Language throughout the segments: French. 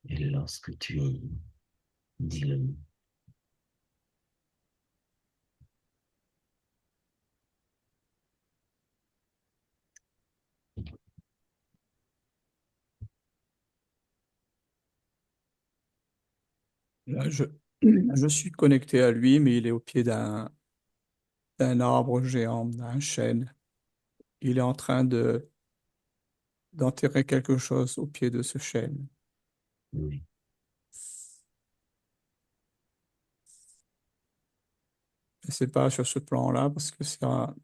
Et lorsque tu dis le mot, Là, je suis connecté à lui, mais il est au pied d'un arbre géant, d'un chêne. Il est en train d'enterrer quelque chose au pied de ce chêne. oui, Et c'est pas sur ce plan-là, parce que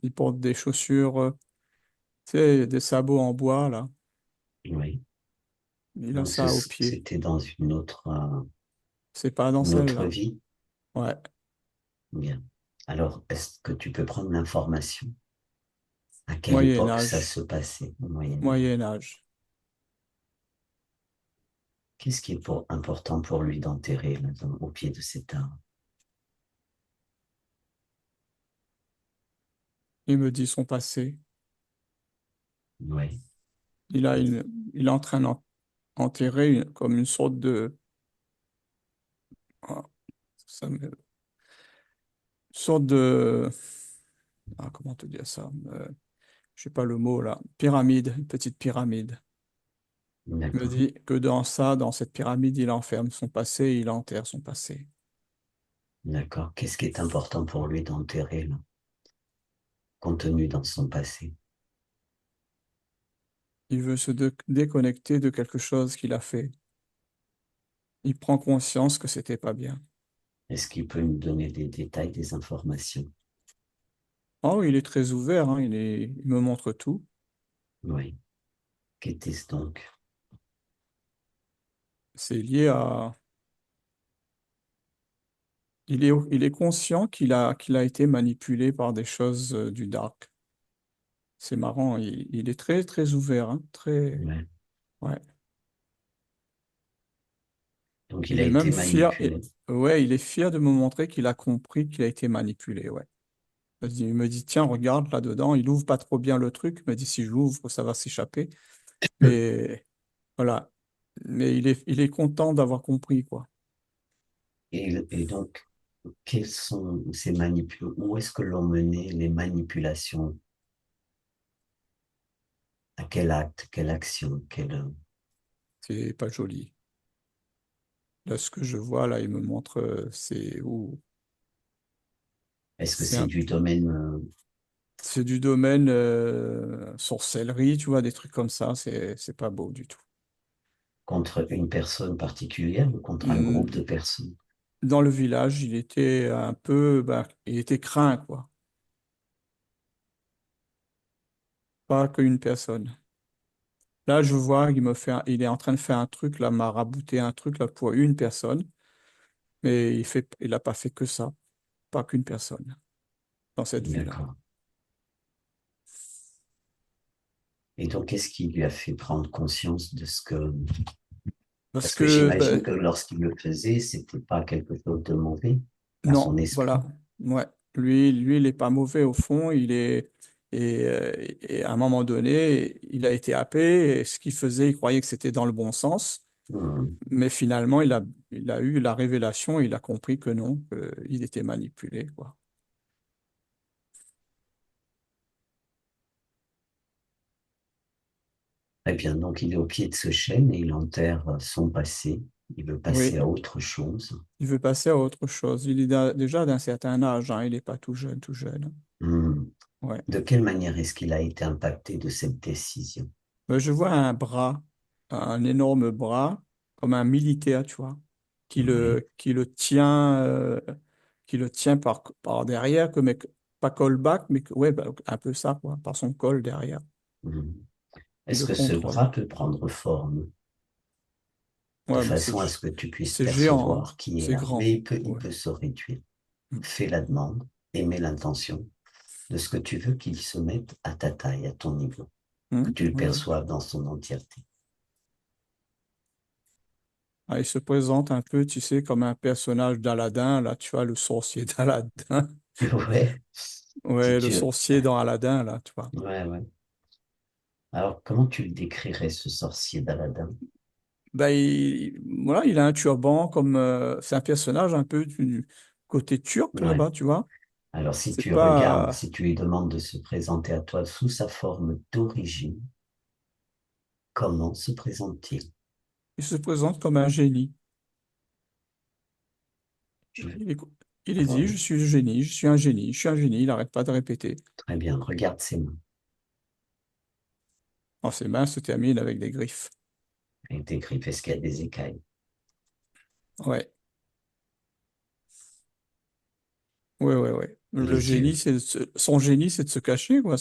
il porte des chaussures, tu sais, des sabots en bois, là. oui. Il a Donc, ça au pied. c'était dans C'est pas dans une autre celle-là. vie. Ouais, Bien. Alors, est-ce que tu peux prendre l'information? À quelle Moyen époque ça Âge. se passait au Moyen Âge? Moyen Âge. Qu'est-ce qui est important pour lui d'enterrer là, au pied de cet arbre? Il me dit son passé. Oui, Il a une, il est en train d'enterrer comme une sorte ah, ça me- une sorte de, comment te dire ça? Je sais pas le mot là. Pyramide, une petite pyramide. Il me d'accord, dit que dans cette pyramide, il enferme son passé, il enterre son passé. d'accord. Qu'est-ce qui est important pour lui d'enterrer là, contenu dans son passé? Il veut se déconnecter de quelque chose qu'il a fait. Il prend conscience que c'était pas bien. Est-ce qu'il peut nous donner des détails, des informations? Oh, il est très ouvert, hein, il me montre tout. Oui. Qu'était-ce donc? C'est lié à, il est conscient qu'il a été manipulé par des choses du dark. C'est marrant, il est très, très ouvert, hein, très, Ouais. ouais. Donc, il Il a est été même fier, manipulé. ouais, il est fier de me montrer qu'il a compris qu'il a été manipulé, ouais. Il me dit, tiens, regarde là-dedans, il ouvre pas trop bien le truc, il me dit, si je l'ouvre, ça va s'échapper. Mais voilà. Mais il est content d'avoir compris, quoi. Et donc, quelles sont ces manipulations? Où est-ce que l'on menait les manipulations? À quel acte, quelle action, C'est pas joli. Là, ce que je vois, là, il me montre, c'est où? est-ce que C'est c'est un- du domaine c'est du domaine sorcellerie, tu vois, des trucs comme ça, c'est pas beau du tout. contre une personne particulière ou contre un groupe de Hmm, personnes? Dans le village, il était un peu, bah, il était craint, quoi. Pas qu'une personne. Là, je vois, il est en train de faire un truc, là, m'a rabouté un truc, là, pour une personne, mais il a pas fait que ça, pas qu'une personne, dans cette vue-là. D'accord. Et donc, qu'est-ce qui lui a fait prendre conscience de ce que... Parce Parce que que, bah, j'imagine que lorsqu'il le faisait, c'était pas quelque chose de mauvais à son non, voilà, esprit. ouais. Lui, il est pas mauvais au fond, et à un moment donné, il a été happé, et ce qu'il faisait, il croyait que c'était dans le bon sens, Hmm. mais finalement, il a eu la révélation, il a compris que non, qu'il était manipulé, quoi. Eh bien, donc il est au pied de ce chêne et il enterre son passé. Il veut Oui, passer à autre chose. il veut passer à autre chose. Il est déjà d'un certain âge, hein, il n'est pas tout jeune, tout jeune. Hmm. Ouais. De quelle manière est-ce qu'il a été impacté de cette décision? Je vois un bras, un énorme bras, comme un militaire, tu vois, Oui. qui le tient par derrière, pas callback, mais ouais, bah, un peu ça, quoi, par son col derrière. Hmm. Il Est-ce le que ce contrôle. bras peut prendre forme de Ouais, mais façon à ce que tu puisses c'est géant, hein. percevoir qui est C'est là? Mais grand. il Ouais. peut se réduire. Mm. Fais la demande et mets l'intention de ce que tu veux qu'il se mette à ta taille, à ton niveau, que tu le Ouais, ouais. perçoives dans son entièreté. Ah, il se présente un peu, tu sais, comme un personnage d'Aladin, là, tu vois, le sorcier d'Aladin. Ouais, si Ouais, le tu... sorcier dans Aladin, là, tu vois. Ouais, ouais. Alors, comment tu le décrirais, ce sorcier d'Aladin? Ben, voilà, il a un turban comme c'est un personnage un peu du côté turc Ouais. là-bas, tu vois. Alors, si C'est tu regardes, pas, si tu lui demandes de se présenter à toi sous sa forme d'origine, comment se présente-t-il? il se présente comme un génie. Je- Il est, il est alors, dit, je suis le génie, je suis un génie, je suis un génie. Il n'arrête pas de répéter. très bien, regarde ses mains, Oh, ses mains se terminent avec des griffes. avec des griffes, est-ce qu'il y a des écailles? Ouais, ouais, ouais, ouais. Le Les génie, yeux. c'est son génie, c'est de se cacher, quoi.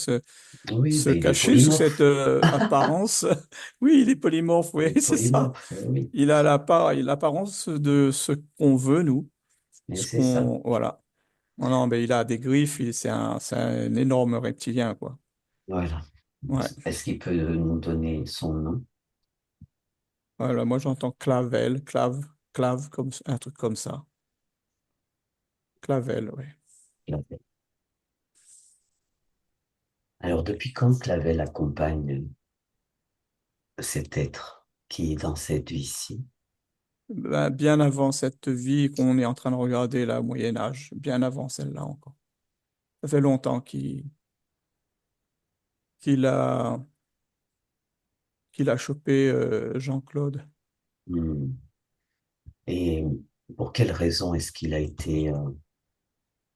Oui, Se ben, il est cacher sous cette polymorphe. apparence. Oui, il est polymorphe, Il oui, est c'est ça. polymorphe, oui. Il a l'apparence de ce qu'on veut, nous. Mais Ce c'est ça. qu'on, voilà. Non, non, mais il a des griffes, c'est un énorme reptilien, quoi. Voilà. Ouais. Est-ce qu'il peut nous donner son nom? Voilà, moi j'entends clavel, clave, comme un truc comme ça. Clavel, oui. Alors, depuis quand Clavel accompagne cet être qui est dans cette vie-ci? Ben, bien avant cette vie qu'on est en train de regarder là, au Moyen Âge, bien avant celle-là encore. Ça fait longtemps qu'il a, qu'il a chopé Jean-Claude. Hmm. Et pour quelle raison est-ce qu'il a été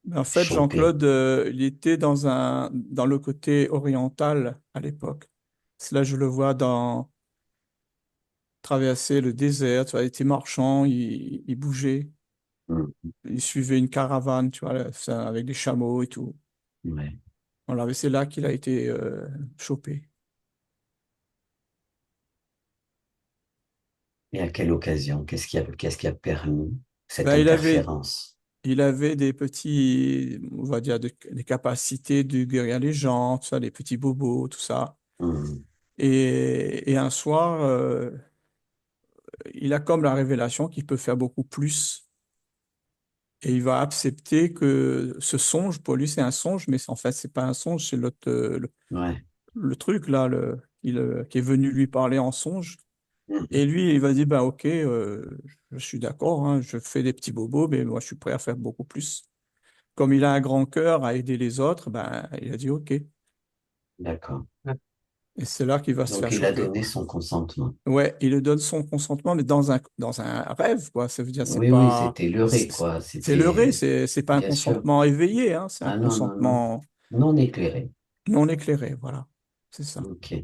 Mais en fait, chopé? Jean-Claude, il était dans le côté oriental à l'époque. Cela, je le vois traverser le désert, tu vois, il était marchand, il bougeait, Hmm. il suivait une caravane, tu vois, ça, avec des chameaux et tout. Ouais. Voilà, mais c'est là qu'il a été chopé. Et à quelle occasion? Qu'est-ce qui a permis cette Ben, interférence? il avait des petits, on va dire, des capacités de guérir les gens, tout ça, des petits bobos, tout ça. Hmm. Et un soir, il a comme la révélation qu'il peut faire beaucoup plus. Et il va accepter que ce songe, pour lui, c'est un songe, mais en fait, c'est pas un songe, c'est Ouais. le truc là, qui est venu lui parler en songe. Mhm. Et lui, il va dire, ben ok, je suis d'accord, hein, je fais des petits bobos, mais moi, je suis prêt à faire beaucoup plus. Comme il a un grand cœur à aider les autres, ben, il a dit ok. D'accord. Et c'est là qu'il va se Donc faire il a choper, donné quoi. son consentement. Ouais, il lui donne son consentement, mais dans un rêve, quoi. Ça veut dire, Oui, oui, c'était leurré, c'est quoi. c'est leurré, C'était, c'est pas un bien sûr. consentement éveillé, hein, c'est un Ah non, non, non. consentement Non éclairé. non éclairé, voilà. C'est ça. Ok.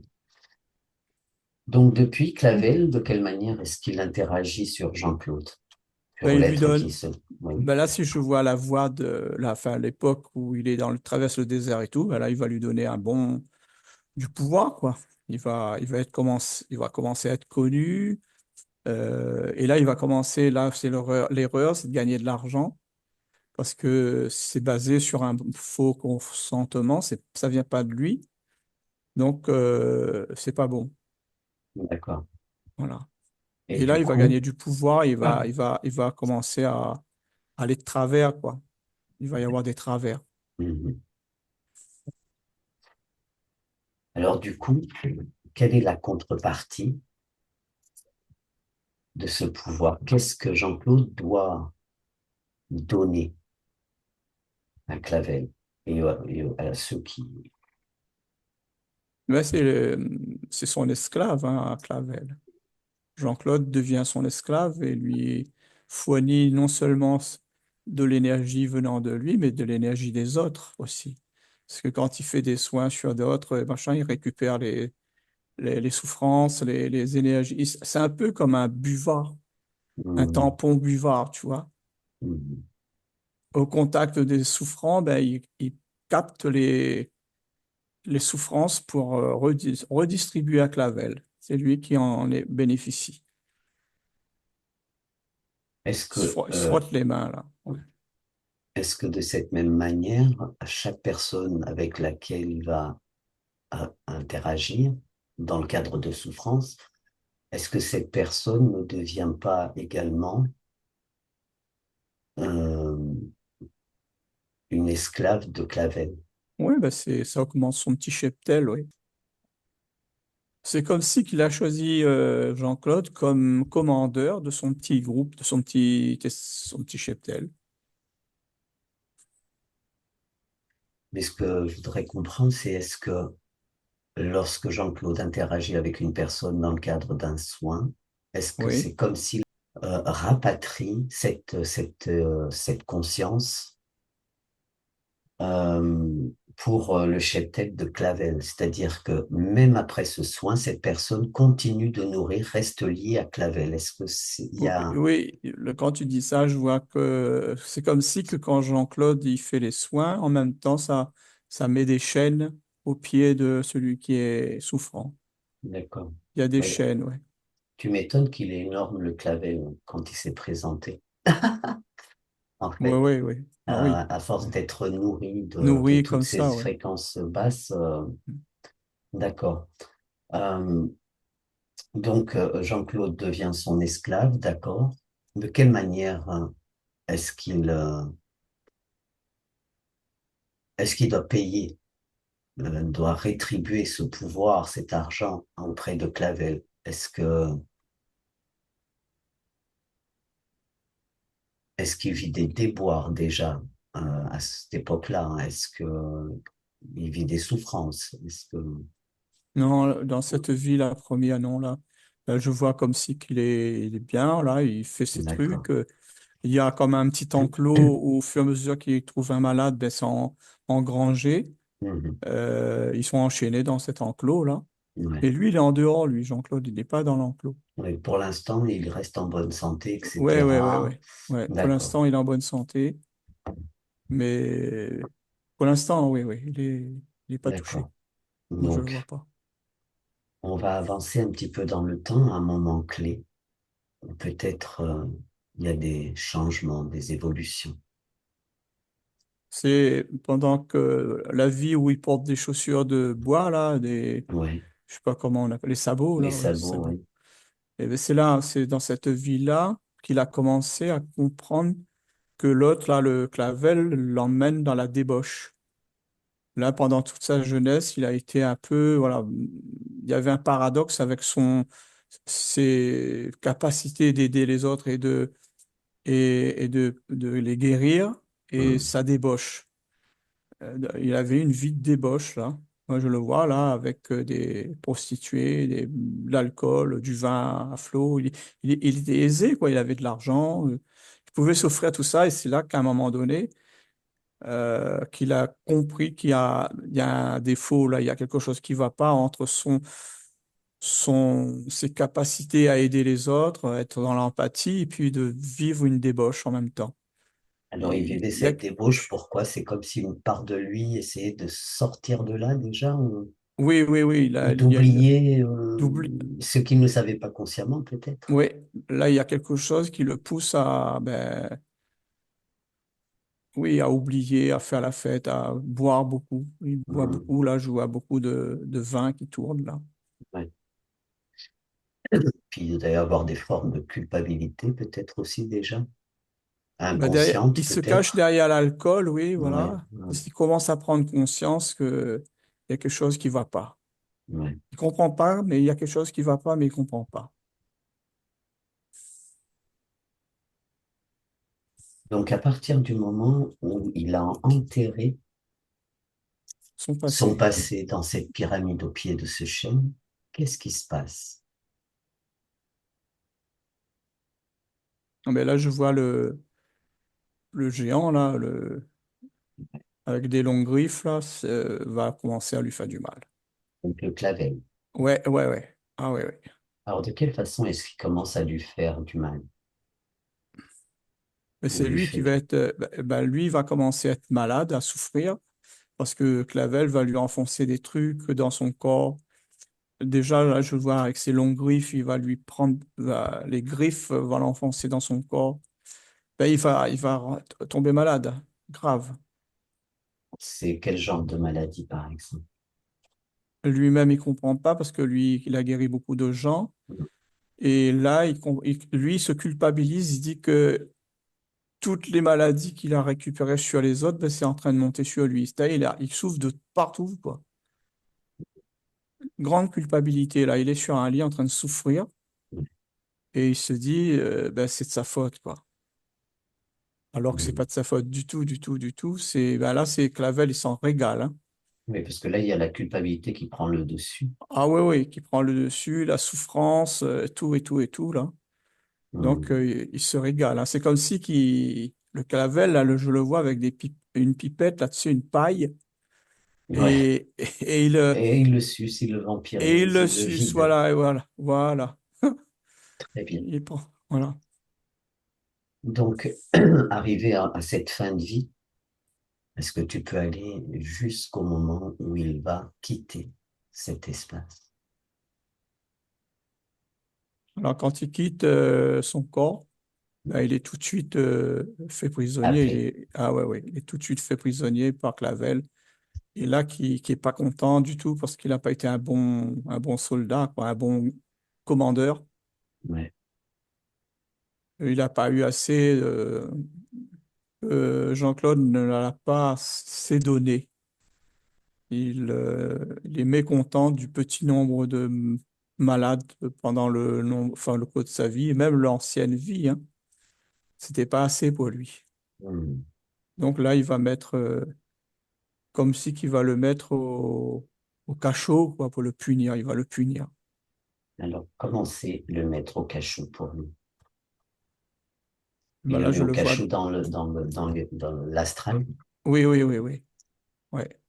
Donc depuis Clavel, de quelle manière est-ce qu'il interagit sur Jean-Claude? Ben, Sur il lui l'être donne, qui se... Oui. ben là, si je vois la voie de la fin, l'époque où il est traverse le désert et tout, ben là, il va lui donner du pouvoir, quoi. Il va commencer à être connu. Et là, il va commencer, là, c'est l'erreur, c'est de gagner de l'argent parce que c'est basé sur un faux consentement, ça vient pas de lui, donc c'est pas bon. D'accord. Voilà. Et Et là, du il va coup, gagner du pouvoir, il va commencer à aller de travers, quoi. Il va y avoir des travers. mhm. Alors du coup, quelle est la contrepartie de ce pouvoir? Qu'est-ce que Jean-Claude doit donner à Clavel à ceux qui... Mais c'est son esclave, hein, à Clavel. Jean-Claude devient son esclave et lui fournit non seulement de l'énergie venant de lui, mais de l'énergie des autres aussi. Parce que quand il fait des soins sur d'autres, machin, il récupère les souffrances, les énergies. C'est un peu comme un buvard, un Mhm, tampon buvard, tu vois. mhm. Au contact des souffrants, ben, il capte les souffrances pour redistribuer à Clavel. C'est lui qui en bénéficie. Est-ce que, Il se frotte les mains, là. Ouais. est-ce que de cette même manière, à chaque personne avec laquelle il va interagir dans le cadre de souffrance, est-ce que cette personne ne devient pas également euh, une esclave de Clavel? Oui, bah ça augmente son petit cheptel, oui. C'est comme si qu'il a choisi Jean-Claude comme commandeur de son petit groupe, son petit cheptel. Mais ce que je voudrais comprendre, c'est est-ce que lorsque Jean-Claude interagit avec une personne dans le cadre d'un soin, est-ce que Oui. c'est comme s'il rapatrie cette conscience euh, pour le cheptel de Clavel? C'est-à-dire que même après ce soin, cette personne continue de nourrir, reste liée à Clavel. Est-ce que il y Oui, a... oui, quand tu dis ça, je vois que c'est comme si que quand Jean-Claude il fait les soins, en même temps, ça met des chaînes au pied de celui qui est souffrant. D'accord. Il y a des Mais chaînes, ouais. tu m'étonnes qu'il est énorme, le Clavel, quand il s'est présenté. En Oui, fait, oui, oui. Ah oui. à force d'être nourri de Nourri toutes comme ces ça, ouais. fréquences basses, d'accord. Euh, donc, Jean-Claude devient son esclave, d'accord. De quelle manière est-ce qu'il doit payer, doit rétribuer ce pouvoir, cet argent auprès de Clavel? Est-ce qu'il vit des déboires déjà à cette époque-là, hein? Est-ce que il vit des souffrances? Est-ce que Non, dans cette vie, la première, non, là. Là, je vois comme si il est bien, là, il fait ses d'accord. trucs. Il y a comme un petit enclos où, au fur et à mesure qu'il trouve un malade, ben, c'est engrangé. Mhm. Ils sont enchaînés dans cet enclos-là. Ouais. Et lui, il est en dehors, lui, Jean-Claude, il n'est pas dans l'enclos. Oui, pour l'instant, il reste en bonne santé, Ouais, ouais, ouais, etc. ouais. Ouais, pour D'accord. l'instant, il est en bonne santé, mais pour l'instant, oui, oui, il est pas touché. D'accord. Moi, je le vois Donc, pas. on va avancer un petit peu dans le temps, à un moment clé. Peut-être il y a des changements, des évolutions. C'est pendant que la vie où il porte des chaussures de bois, là, Oui, je sais pas comment on appelle, les sabots, les là, ouais, sabots, sabots. oui. Et ben, c'est là, c'est dans cette vie-là qu'il a commencé à comprendre que l'autre, là, le Clavel, l'emmène dans la débauche. Là, pendant toute sa jeunesse, il a été un peu, voilà, il y avait un paradoxe avec ses capacités d'aider les autres et de les guérir et Hum. sa débauche. Il avait une vie de débauche, là. Moi, je le vois, là, avec des prostituées, de l'alcool, du vin à flot. Il était aisé, quoi. Il avait de l'argent. Il pouvait s'offrir tout ça. Et c'est là qu'à un moment donné, qu'il a compris qu'il y a un défaut, là. Il y a quelque chose qui ne va pas entre ses capacités à aider les autres, être dans l'empathie, et puis de vivre une débauche en même temps. Alors, il Il vivait y a, cette débauche, pourquoi? C'est comme si une part de lui essayait de sortir de là déjà, oui, oui, oui, ou il y a une d'oublier double. ce qu'il ne savait pas consciemment, peut-être. Oui, là, il y a quelque chose qui le pousse à, ben, oui, à oublier, à faire la fête, à boire beaucoup. Il boit Hum. beaucoup, là, je vois beaucoup de vin qui tourne, là. Ouais. Puis il doit y avoir des formes de culpabilité, peut-être aussi déjà, Ben, inconscientes il se cache peut-être. derrière l'alcool, oui, Ouais, voilà, ouais, parce qu'il commence à prendre conscience qu'il y a quelque chose qui ne va pas. ouais. Il comprend pas, mais il y a quelque chose qui ne va pas, mais il ne comprend pas. Donc à partir du moment où il a enterré Son son passé. passé dans cette pyramide au pied de ce chêne, qu'est-ce qui se passe? Ah, ben là, je vois le géant, là, avec des longues griffes, là, va commencer à lui faire du mal. Donc le clavel. Ouais, ouais, ouais. Ah, ouais, ouais. Alors de quelle façon est-ce qu'il commence à lui faire du mal? Mais Ou c'est lui lui qui fait va du... être, lui va commencer à être malade, à souffrir, parce que Clavel va lui enfoncer des trucs dans son corps. Déjà, là, je le vois avec ses longues griffes, il va lui prendre, les griffes vont l'enfoncer dans son corps. Ben, il va tomber malade, grave. C'est quel genre de maladie, par exemple? Lui-même, il comprend pas parce que lui, il a guéri beaucoup de gens. Et là, lui, il se culpabilise, il dit que toutes les maladies qu'il a récupérées sur les autres, ben, c'est en train de monter sur lui. C'est-à-dire, il souffre de partout, quoi. grande culpabilité, là. Il est sur un lit en train de souffrir et il se dit, ben, c'est de sa faute, quoi. Alors que c'est Mm. pas de sa faute du tout, du tout, du tout. Ben là, c'est Clavel, il s'en régale, hein. Oui, parce que là, il y a la culpabilité qui prend le dessus. Ah ouais, ouais, qui prend le dessus, la souffrance, tout et tout et tout, là. Donc, Mm. il se régale, hein. C'est comme si le Clavel, là, je le vois avec une pipette là-dessus, une paille, Ouais. et, et, il, euh, Et il le suce, il le et il vampirise, le il le suce, vide. voilà, et voilà, voilà. Très bien. Il prend, voilà. Donc, arrivé à cette fin de vie, est-ce que tu peux aller jusqu'au moment où il va quitter cet espace? Alors, quand il quitte son corps, ben, il est tout de suite fait prisonnier. Happé. Ah ouais, ouais, il est tout de suite fait prisonnier par Clavel. Et là, qui est pas content du tout parce qu'il n'a pas été un bon soldat, quoi, un bon commandeur. Ouais. Il n'a pas eu assez. Jean-Claude ne l'a pas assez donné. Il est mécontent du petit nombre de malades pendant enfin, le cours de sa vie, et même l'ancienne vie, hein. C'était pas assez pour lui. Hmm. Donc là, il va mettre, comme si qu'il va le mettre au cachot, quoi, pour le punir. Il va le punir. Alors, comment c'est le mettre au cachot pour lui? Il Ben le là, met je au le vois. cachot dans l'astral? Oui, oui, oui, oui. Ouais.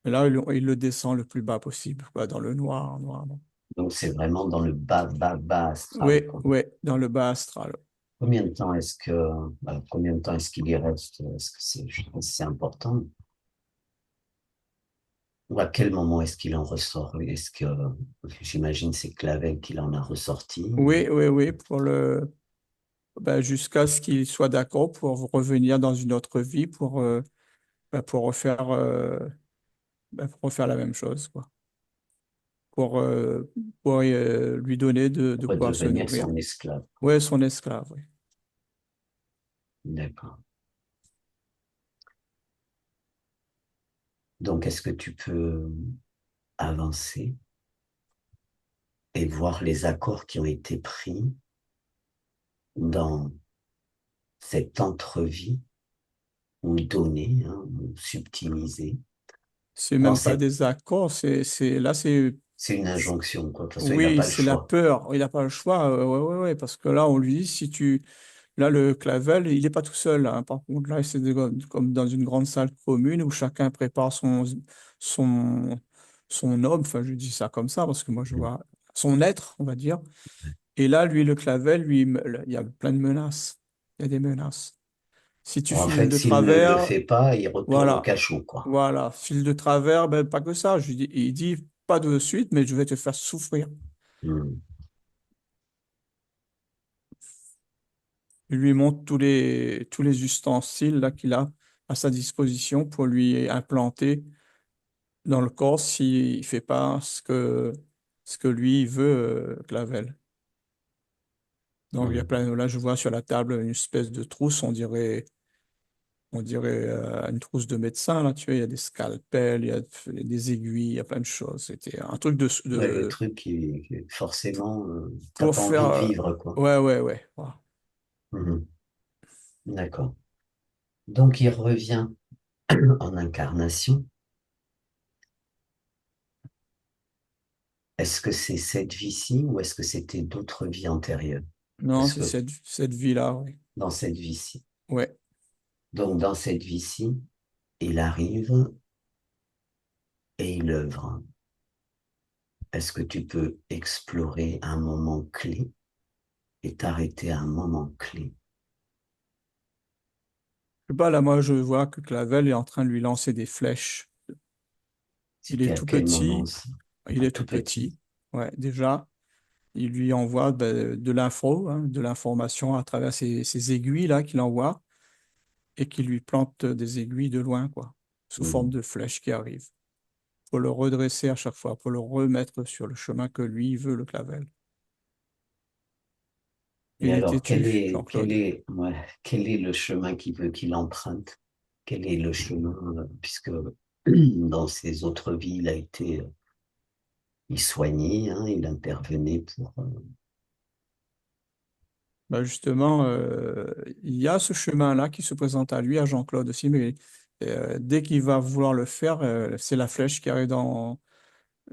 Et là, il le descend le plus bas possible, quoi, dans le noir, noir, noir. Donc, c'est vraiment dans le bas, bas, bas astral, Oui, quoi. oui, dans le bas astral. Combien de temps est-ce qu'il y reste? Est-ce que je pense que c'est important? Ou à quel moment est-ce qu'il en ressort? J'imagine c'est Clavel qu'il en a ressorti. Oui, oui, oui, ben, jusqu'à ce qu'il soit d'accord pour revenir dans une autre vie ben, pour refaire la même chose, quoi. Pour, euh, pour lui donner de quoi se Redevenir nourrir. son esclave. Ouais, son esclave, oui. D'accord. Donc, est-ce que tu peux avancer et voir les accords qui ont été pris dans cette entrevie ou donnée, hein, ou subtilisée, C'est dans même pas cette, des accords, là, c'est une injonction, quoi. De toute façon, il n'a oui, pas le c'est la choix. peur. Il n'a pas le choix. Ouais, ouais, ouais, parce que là, on lui dit, si tu, là, le Clavel, il n'est pas tout seul, hein. Par contre, là, comme dans une grande salle commune où chacun prépare son, son homme. Enfin, je dis ça comme ça parce que moi, je vois son être, on va dire. Et là, lui, le Clavel, il y a plein de menaces. Il y a des menaces. Si tu Bon, en files fait, de s'il ne le travers, fait pas, il retourne au voilà, cachot, quoi. voilà, file de travers, ben, pas que ça. Il dit, pas de suite, mais je vais te faire souffrir. Hmm. Il lui montre tous les ustensiles là, qu'il a à sa disposition pour lui implanter dans le corps s'il ne fait pas ce que lui veut, Clavel. Donc, il y a Hmm. plein, là, je vois sur la table une espèce de trousse, on dirait une trousse de médecin, là, tu vois, il y a des scalpels, il y a des aiguilles, il y a plein de choses. C'était un truc Ouais, le truc qui forcément, t'as pour pas faire, envie de vivre, quoi. ouais, ouais, ouais. Voilà. Mhm. D'accord. Donc, il revient en incarnation. Est-ce que c'est cette vie-ci ou est-ce que c'était d'autres vies antérieures? Non, Parce c'est que cette vie-là, oui. dans cette vie-ci. Ouais. Donc, dans cette vie-ci, il arrive et il œuvre. Est-ce que tu peux explorer un moment clé et t'arrêter à un moment clé? Je sais pas, là, moi, je vois que Clavel est en train de lui lancer des flèches. Il est C'était à tout quel moment petit. ça? Il Un est tout tout petit. petit. Ouais, déjà, il lui envoie ben, de l'info, hein, de l'information à travers ces aiguilles là qu'il envoie et qui lui plante des aiguilles de loin, quoi, sous forme Mhm. de flèches qui arrivent, pour le redresser à chaque fois, pour le remettre sur le chemin que lui veut, le Clavel. Et Il est alors, têtu, Jean-Claude. quel est le chemin qu'il veut qu'il emprunte? Quel est le chemin, puisque dans ses autres vies, il soignait, hein, il intervenait pour. Ben justement, il y a ce chemin-là qui se présente à lui, à Jean-Claude aussi, mais dès qu'il va vouloir le faire, c'est la flèche qui arrive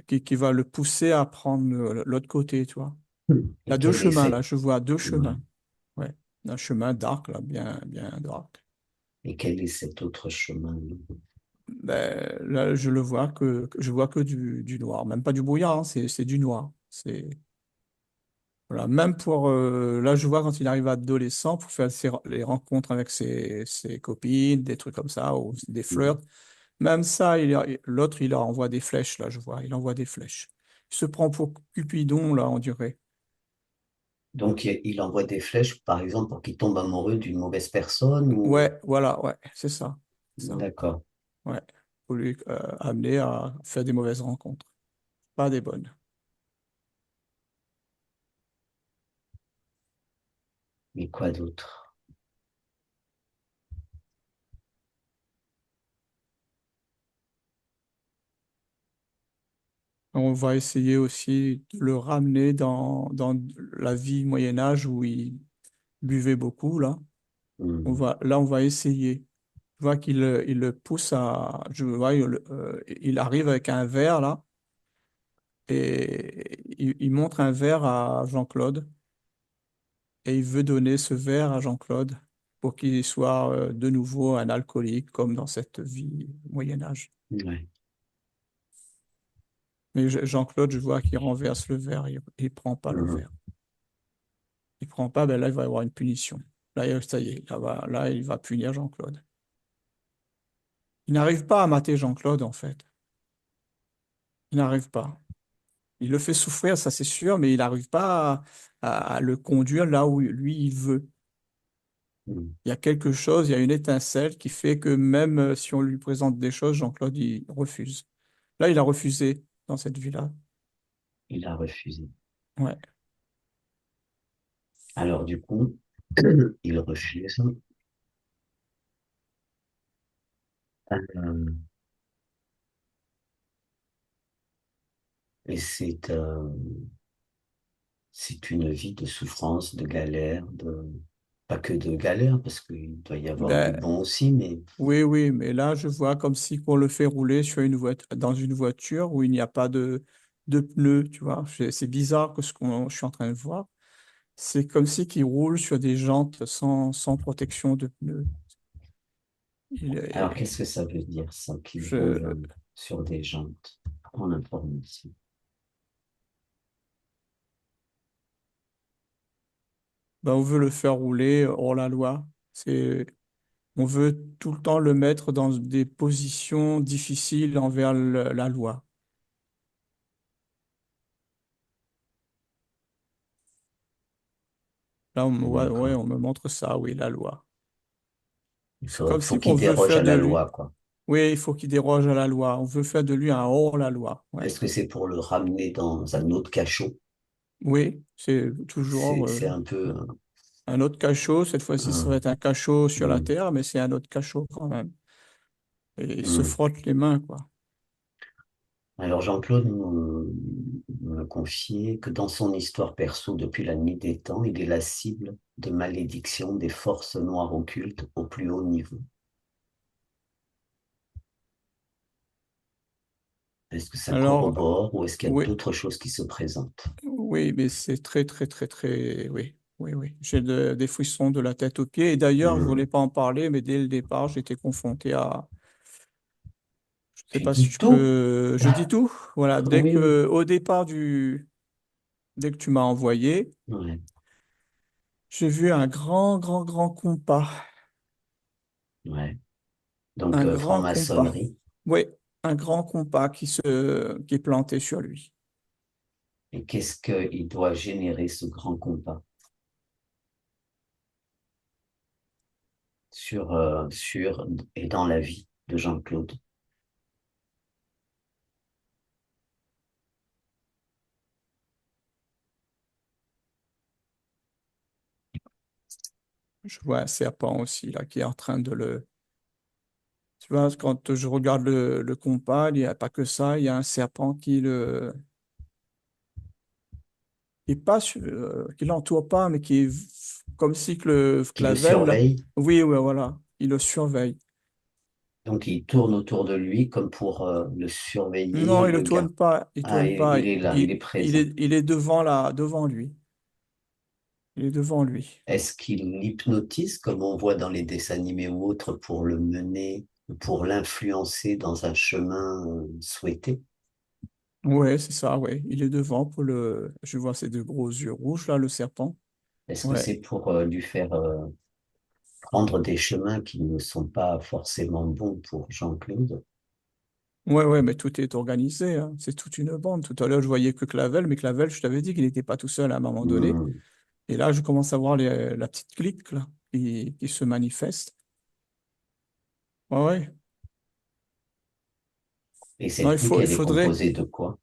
qui va le pousser à prendre l'autre côté, tu vois. Il y Et a deux quel est chemins, là, cet, je vois deux ouais. chemins. Ouais. Un chemin dark, là, bien, bien dark. Et quel est cet autre chemin? Ben, là, je le vois je vois que du noir, même pas du brouillard, hein, c'est du noir. Voilà, même pour là, je vois quand il arrive adolescent pour faire les rencontres avec ses copines, des trucs comme ça, ou des flirts. Même ça, l'autre, il envoie des flèches, là, je vois, il envoie des flèches. Il se prend pour Cupidon, là, on dirait. Donc, il envoie des flèches, par exemple, pour qu'il tombe amoureux d'une mauvaise personne ou... Ouais, voilà, ouais, c'est ça. Ça, D'accord. ouais. Pour lui amener à faire des mauvaises rencontres, pas des bonnes. Mais quoi d'autre? On va essayer aussi de le ramener dans la vie Moyen Âge où il buvait beaucoup, là. Hmm. Là, on va essayer. Je vois il le pousse à. Je vois, il arrive avec un verre, là, et il montre un verre à Jean-Claude, et il veut donner ce verre à Jean-Claude pour qu'il soit de nouveau un alcoolique, comme dans cette vie Moyen Âge. Ouais. Mais Jean-Claude, je vois qu'il renverse le verre, il prend pas le Hmm. verre. Il prend pas, ben là, il va y avoir une punition. Là, ça y est, là, il va punir Jean-Claude. Il n'arrive pas à mater Jean-Claude, en fait. Il n'arrive pas. Il le fait souffrir, ça c'est sûr, mais il n'arrive pas à le conduire là où lui, il veut. Hmm. Il y a quelque chose, il y a une étincelle qui fait que même si on lui présente des choses, Jean-Claude, il refuse. Là, il a refusé dans cette vie-là. Il a refusé. Ouais. Alors, du coup, il refuse. Euh, et c'est une vie de souffrance, de galère, pas que de galère, parce qu'il doit y avoir du Ben, bon aussi, mais oui, oui, mais là, je vois comme si on le fait rouler sur dans une voiture où il n'y a pas de pneus, tu vois. C'est bizarre que je suis en train de voir. C'est comme si qu'il roule sur des jantes sans protection de pneus. Il alors est, qu'est-ce que ça veut dire, ça, qu'il roule je, sur des jantes en information? ben, on veut le faire rouler hors la loi. On veut tout le temps le mettre dans des positions difficiles envers la loi. Là, ouais, D'accord. on me montre ça, oui, la loi. C'est comme Faut si qu'on qu'il veut déroge faire à de la lui. loi, quoi. Oui, il faut qu'il déroge à la loi. On veut faire de lui un hors-la-loi. Ouais. Est-ce que c'est pour le ramener dans un autre cachot? Oui, c'est toujours C'est un peu un autre cachot. Cette fois-ci, ça va un- être un cachot sur la un- terre, mais c'est un autre cachot quand même. Et il se un- frotte les mains, quoi. Alors Jean-Claude me confiait que dans son histoire perso, depuis la nuit des temps, il est la cible de malédictions des forces noires occultes au plus haut niveau. Est-ce que ça Alors, corrobore ou est-ce qu'il y a oui, d'autres choses qui se présentent? oui, mais c'est très, très, très, très, oui, oui, oui. J'ai des frissons de la tête aux pieds. Et d'ailleurs, je voulais Hmm. pas en parler, mais dès le départ, j'étais confronté à, je sais Tu pas si dis je tout? peux, je dis tout. Voilà, Oui, oui. au départ dès que tu m'as envoyé, Ouais, j'ai vu un grand, grand, grand compas. ouais. Donc Un grand compas. franc-maçonnerie. Oui, un grand compas qui est planté sur lui. Et qu'est-ce qu'il doit générer ce grand compas sur et dans la vie de Jean-Claude? Je vois un serpent aussi, là, qui est en train de le. Tu vois, quand je regarde le compas, il n'y a pas que ça, il y a un serpent qui l'entoure pas, mais qui est comme si que le qui le Clavel, là, surveille. oui, ouais, voilà, il le surveille. Donc il tourne autour de lui comme pour le Non, surveiller, il ne le gars. tourne pas, il Ah, tourne pas, il est là, il est présent. il est devant devant lui. Il est devant lui. Est-ce qu'il l'hypnotise comme on voit dans les dessins animés ou autres pour le mener, pour l'influencer dans un chemin souhaité? Ouais, c'est ça, ouais. Il est devant pour le. Je vois ses deux gros yeux rouges, là, le serpent. Est-ce que Ouais. c'est pour lui faire prendre des chemins qui ne sont pas forcément bons pour Jean-Claude? Ouais, ouais, mais tout est organisé, hein. C'est toute une bande. Tout à l'heure, je voyais que Clavel, mais Clavel, je t'avais dit qu'il n'était pas tout seul à un moment donné. Hmm. Et là, je commence à voir la petite clique, là, qui se manifeste. Ouais, ouais. Et Non, cette clique, il elle est faudrait. composée de quoi?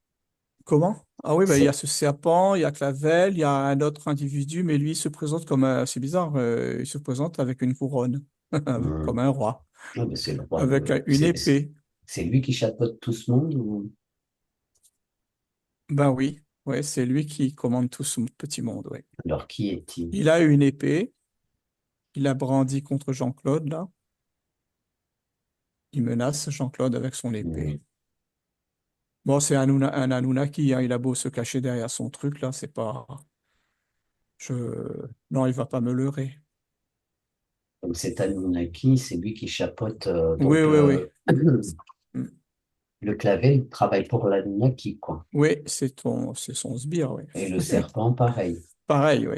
Comment? Ah oui, ben, il y a C'est... ce serpent, il y a Clavel, il y a un autre individu, mais lui, il se présente comme un. C'est bizarre, il se présente avec une couronne, Hmm. comme un roi, Ah, ben, c'est le roi avec de... une épée. C'est lui qui chapeaute tout ce monde ou... Ben oui, ouais, c'est lui qui commande tout ce petit monde, ouais. Alors qui est-il? Il a une épée, il a brandi contre Jean-Claude, là. Il menace Jean-Claude avec son Hmm. épée. Bon, c'est un Anunnaki, hein, il a beau se cacher derrière son truc, là, c'est pas. Je... Non, il va pas me leurrer. Donc cet Anunnaki, c'est lui qui chapeaute Oui, donc oui, oui. Mm. le clavet, il travaille pour l'Anunnaki, quoi. Oui, c'est son sbire, oui. Et le serpent, pareil. Pareil, oui.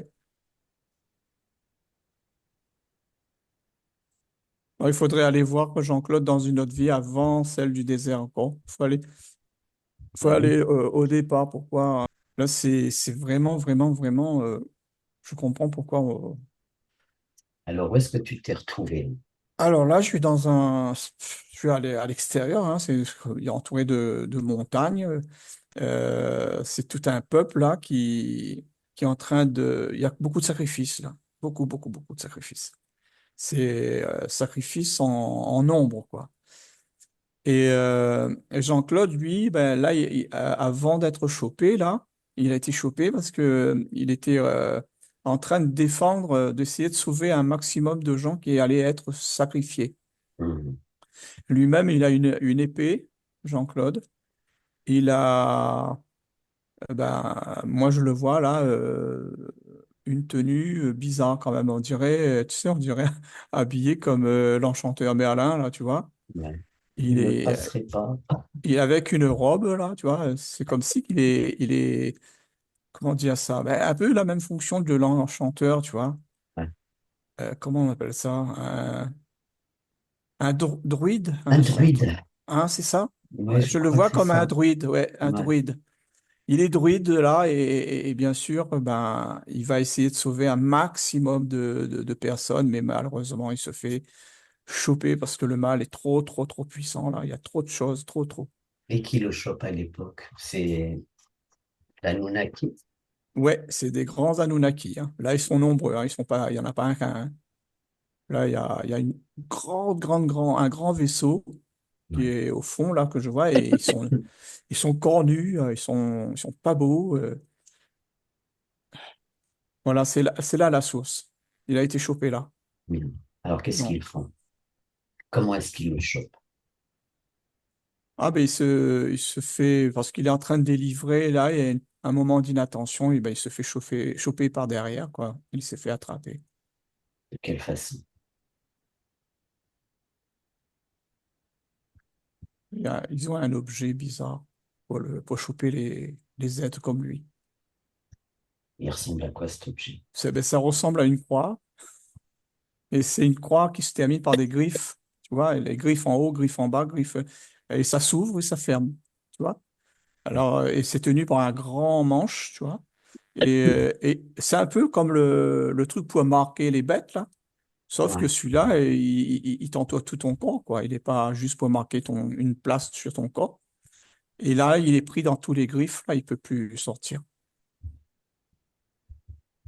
Il faudrait aller voir Jean-Claude dans une autre vie avant celle du désert encore. Faut Ah aller oui. au départ. Pourquoi? Là, c'est vraiment, vraiment, vraiment. Je comprends pourquoi. Alors où est-ce que tu t'es retrouvé? Alors là, je suis allé à l'extérieur. Hein, il est entouré de montagnes. C'est tout un peuple là qui est en train de. Il y a beaucoup de sacrifices là. Beaucoup, beaucoup, beaucoup de sacrifices. C'est sacrifices en nombre, quoi. Et Jean-Claude, lui, ben, là, avant d'être chopé, là, il a été chopé parce que il était en train de défendre, d'essayer de sauver un maximum de gens qui allaient être sacrifiés. Hmm. Lui-même, il a une épée, Jean-Claude. Il a, moi, je le vois là, une tenue bizarre quand même. On dirait, tu sais, on dirait habillé comme l'enchanteur Merlin, là, tu vois. Ouais. Il Il ne est, passerait pas. il est avec une robe, là, tu vois. C'est comme si il est, comment dire ça? Ben, un peu la même fonction de l'enchanteur, tu vois. Ouais. Comment on appelle ça? Un druide, Un druide. hein, c'est ça? Oui, Ouais, je je le crois que vois c'est comme un ça. druide, ouais, un Ouais. druide. Il est druide là et bien sûr, ben, il va essayer de sauver un maximum de personnes, mais malheureusement, il se fait choper parce que le mal est trop, trop, trop puissant là. Il y a trop de choses, trop, trop. Et qui le chope à l'époque? C'est l'Anunnaki. Ouais, c'est des grands Anunnaki, hein. Là, ils sont nombreux, hein. Ils sont pas, il y en a pas un qu'un, hein. Là, il y a une un grand vaisseau qui Ouais. est au fond là que je vois et ils sont cornus, ils sont pas beaux. Voilà, c'est là la source. Il a été chopé là. Oui. Alors qu'est-ce Non. qu'ils font? Comment est-ce qu'ils le chopent? Ah ben il se fait parce qu'il est en train de délivrer là, il y a un moment d'inattention, et ben il se fait choper par derrière quoi. Il s'est fait attraper. De quelle façon? Ils ont un objet bizarre pour choper les êtres comme lui. Il ressemble à quoi cet objet? Ça ressemble à une croix et c'est une croix qui se termine par des griffes, tu vois, et les griffes en haut, griffes en bas, griffes et ça s'ouvre et ça ferme, tu vois. Alors et c'est tenu par un grand manche, tu vois. Et c'est un peu comme le truc pour marquer les bêtes là. Sauf que Ouais. celui-là, il t'entoure tout ton corps, quoi. Il n'est pas juste pour marquer une place sur ton corps. Et là, il est pris dans tous les griffes, là, il peut plus sortir.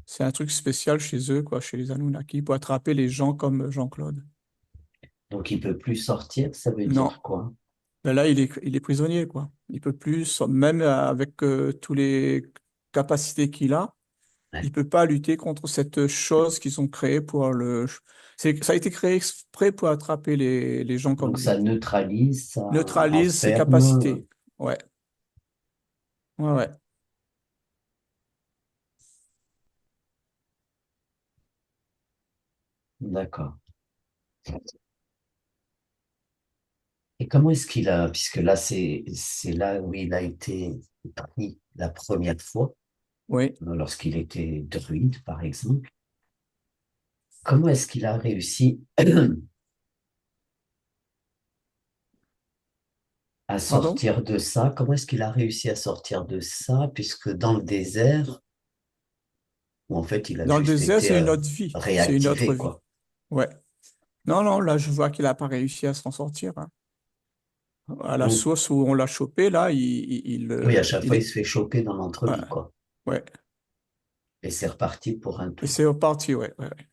C'est un truc spécial chez eux, quoi, chez les Anunnaki, pour attraper les gens comme Jean-Claude. Donc il peut plus sortir, ça veut Non. dire quoi? Ben là, il est prisonnier, quoi. Il peut plus, même avec tous les. capacité qu'il a, il Ouais. peut pas lutter contre cette chose qu'ils ont créée ça a été créé exprès pour attraper les gens comme Donc ça lui. neutralise, ça Neutralise ses enferme. capacités. Ouais, ouais, ouais. D'accord. Et comment est-ce qu'il a, puisque là c'est là où il a été pris la première fois, Oui. lorsqu'il était druide, par exemple. Comment est-ce qu'il a réussi à Pardon? sortir de ça? Comment est-ce qu'il a réussi à sortir de ça, puisque dans le désert, où en fait il a Dans le juste désert, été c'est une autre vie. C'est une autre réactivé, vie. quoi. Ouais. Non, non, là, je vois qu'il n'a pas réussi à s'en sortir, hein. À la Donc, source où on l'a chopé, là, oui, à chaque il fois il est. se fait choper dans Ouais, l'entrevue, quoi. ouais. Et c'est reparti pour un Et tour. c'est reparti, ouais, ouais, ouais.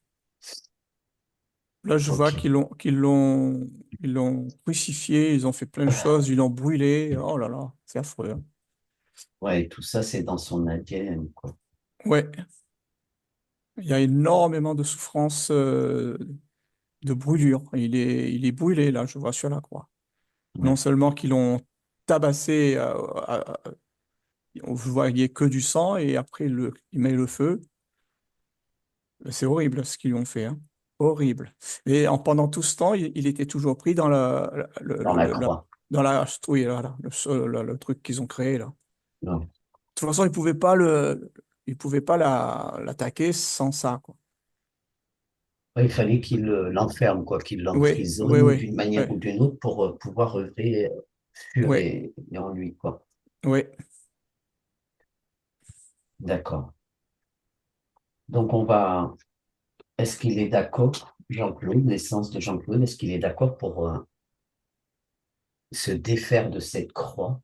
Là, je vois Ok. ils l'ont crucifié, ils ont fait plein de choses, ils l'ont brûlé. Oh là là, c'est affreux, hein. Ouais, et tout ça, c'est dans son ADN, quoi. Ouais, il y a énormément de souffrance, de brûlure. Il est brûlé, là, je vois sur la croix. Non Ouais. seulement qu'ils l'ont tabassé, on voyait que du sang, et après, il met le feu. C'est horrible ce qu'ils lui ont fait, hein. Horrible. Et pendant tout ce temps, il était toujours pris dans Dans la croix. dans la, oui, là, le truc qu'ils ont créé, là. De Ouais. toute façon, il pouvait pas l'attaquer sans ça, quoi. Ouais, il fallait qu'il l'enferme, quoi, qu'il Oui, oui, l'emprisonne oui, d'une oui, manière ou d'une autre pour pouvoir œuvrer sur oui, et en lui, quoi. oui. D'accord. Donc on va. Est-ce qu'il est d'accord, Jean-Claude, naissance de Jean-Claude, est-ce qu'il est d'accord pour se défaire de cette croix?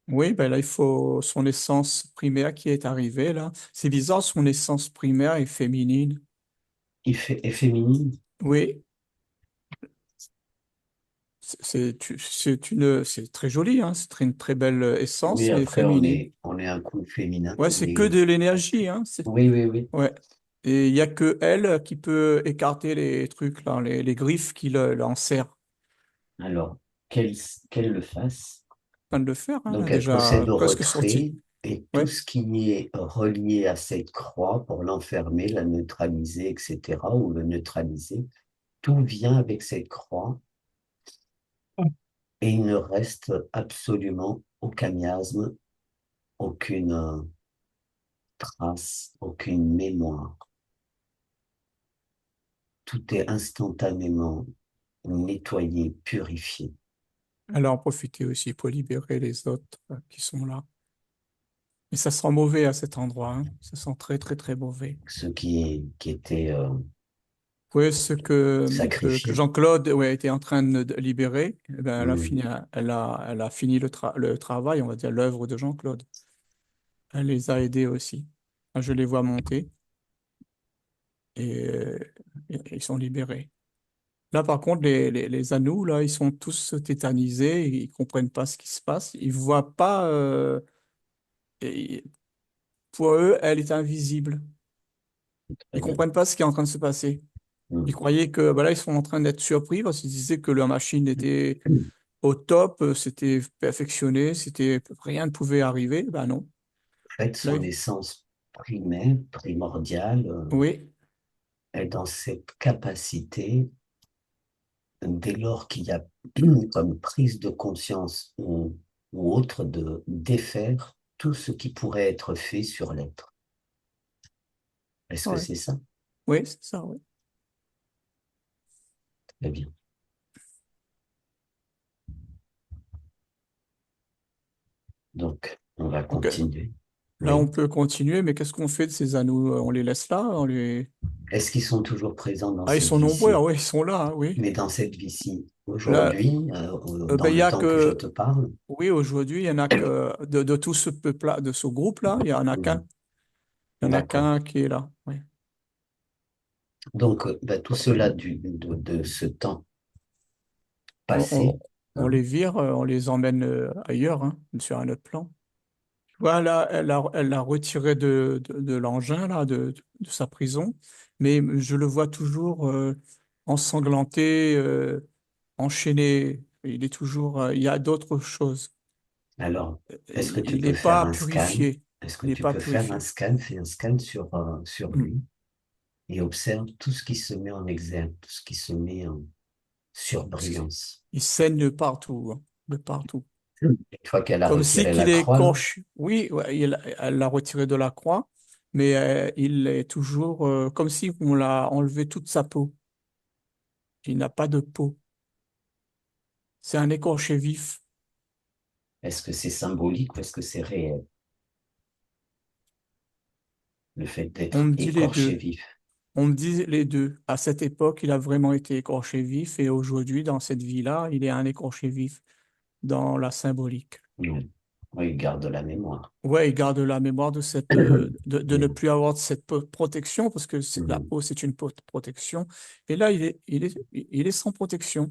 Oui, ben là, il faut son essence primaire qui est arrivée, là. C'est bizarre, son essence primaire est féminine. Est féminine? Oui, c'est très joli, hein. Une très belle Oui, essence, mais après féminine. on est un coup féminin, Ouais, c'est que mais de l'énergie, hein. oui, oui, oui. Ouais. Et il y a que elle qui peut écarter les trucs, là, les griffes qui l'enserrent. Alors, qu'elle qu'elle le fasse. Pas de le faire, hein, elle a Donc elle déjà procède au presque sorti. retrait et tout Ouais, ce qui est relié à cette croix pour l'enfermer, la neutraliser, etc., ou le neutraliser, tout vient avec cette croix et il ne reste absolument aucun miasme, aucune trace, aucune mémoire. Tout est instantanément nettoyé, purifié. elle a en profité aussi pour libérer les autres qui sont là. Mais ça sent mauvais à cet endroit, hein. Ça sent très, très, très mauvais. Qui était Oui, ce que sacrifié. Jean-Claude, ouais, était en train de libérer, eh ben, Hmm. elle a fini le travail, on va dire l'œuvre de Jean-Claude. Elle les a aidés aussi. Je les vois monter et, ils sont libérés. Là, par contre, les Anous, là, ils sont tous tétanisés, ils comprennent pas ce qui se passe, ils voient pas. Et pour eux, elle est invisible. Très Ils bien. comprennent pas ce qui est en train de se passer. Ils Hmm. croyaient que, bah là, ils sont en train d'être surpris parce qu'ils disaient que leur machine était au top, c'était perfectionné, rien ne pouvait arriver. Ben non. Fait, Là, son essence primaire, primordiale, oui, est dans cette capacité, dès lors qu'il y a comme prise de conscience ou autre, de défaire tout ce qui pourrait être fait sur l'être. Est-ce que ouais, c'est ça? oui, c'est ça, oui. Très bien. Donc, on va Ok. continuer. Là, on Oui. peut continuer, mais qu'est-ce qu'on fait de ces anneaux? On les laisse là? Est-ce qu'ils sont toujours présents dans Ah, ils cette sont nombreux, ah vie-ci? ouais, ils sont là, hein, oui. Mais dans cette vie-ci, Là, aujourd'hui, ben, dans il y le a temps que je que, te parle, oui, aujourd'hui, il y en a que, de tout ce peuple-là, de ce groupe-là, il y en a qu'un. mhm, Il y en a d'accord. qu'un qui est là, oui. Donc, bah, tout cela de ce temps On, on, passé, on hein, les vire, on les emmène ailleurs, hein, sur un autre plan. Voilà, elle l'a retiré de l'engin, là, de sa prison, mais je le vois toujours ensanglanté, enchaîné. Il est toujours, il y a d'autres choses. Alors, est-ce que tu Il peux n'est faire pas un scan? purifié. Est-ce que Il n'est tu pas peux faire un purifié. scan? Fais un scan sur Mm. lui et observe tout ce qui se met en exergue, tout ce qui se met en surbrillance. Il saigne de partout, hein, de partout. Une fois qu'elle a Comme si retiré qu'il la est croix, là, écorché. Oui, ouais, elle l'a retiré de la croix, mais il est toujours comme si on l'a enlevé toute sa peau. Il n'a pas de peau. C'est un écorché vif. est-ce que c'est symbolique ou est-ce que c'est réel, le fait On d'être me dit les écorché deux. vif? On me dit les deux. À cette époque, il a vraiment été écorché vif et aujourd'hui, dans cette vie-là, il est un écorché vif dans la symbolique. Oui, oui, il garde la mémoire. Ouais, il garde la mémoire de cette, de ne Mhm. plus avoir cette protection parce que la Mhm. peau, c'est une protection. Et là, il est sans protection.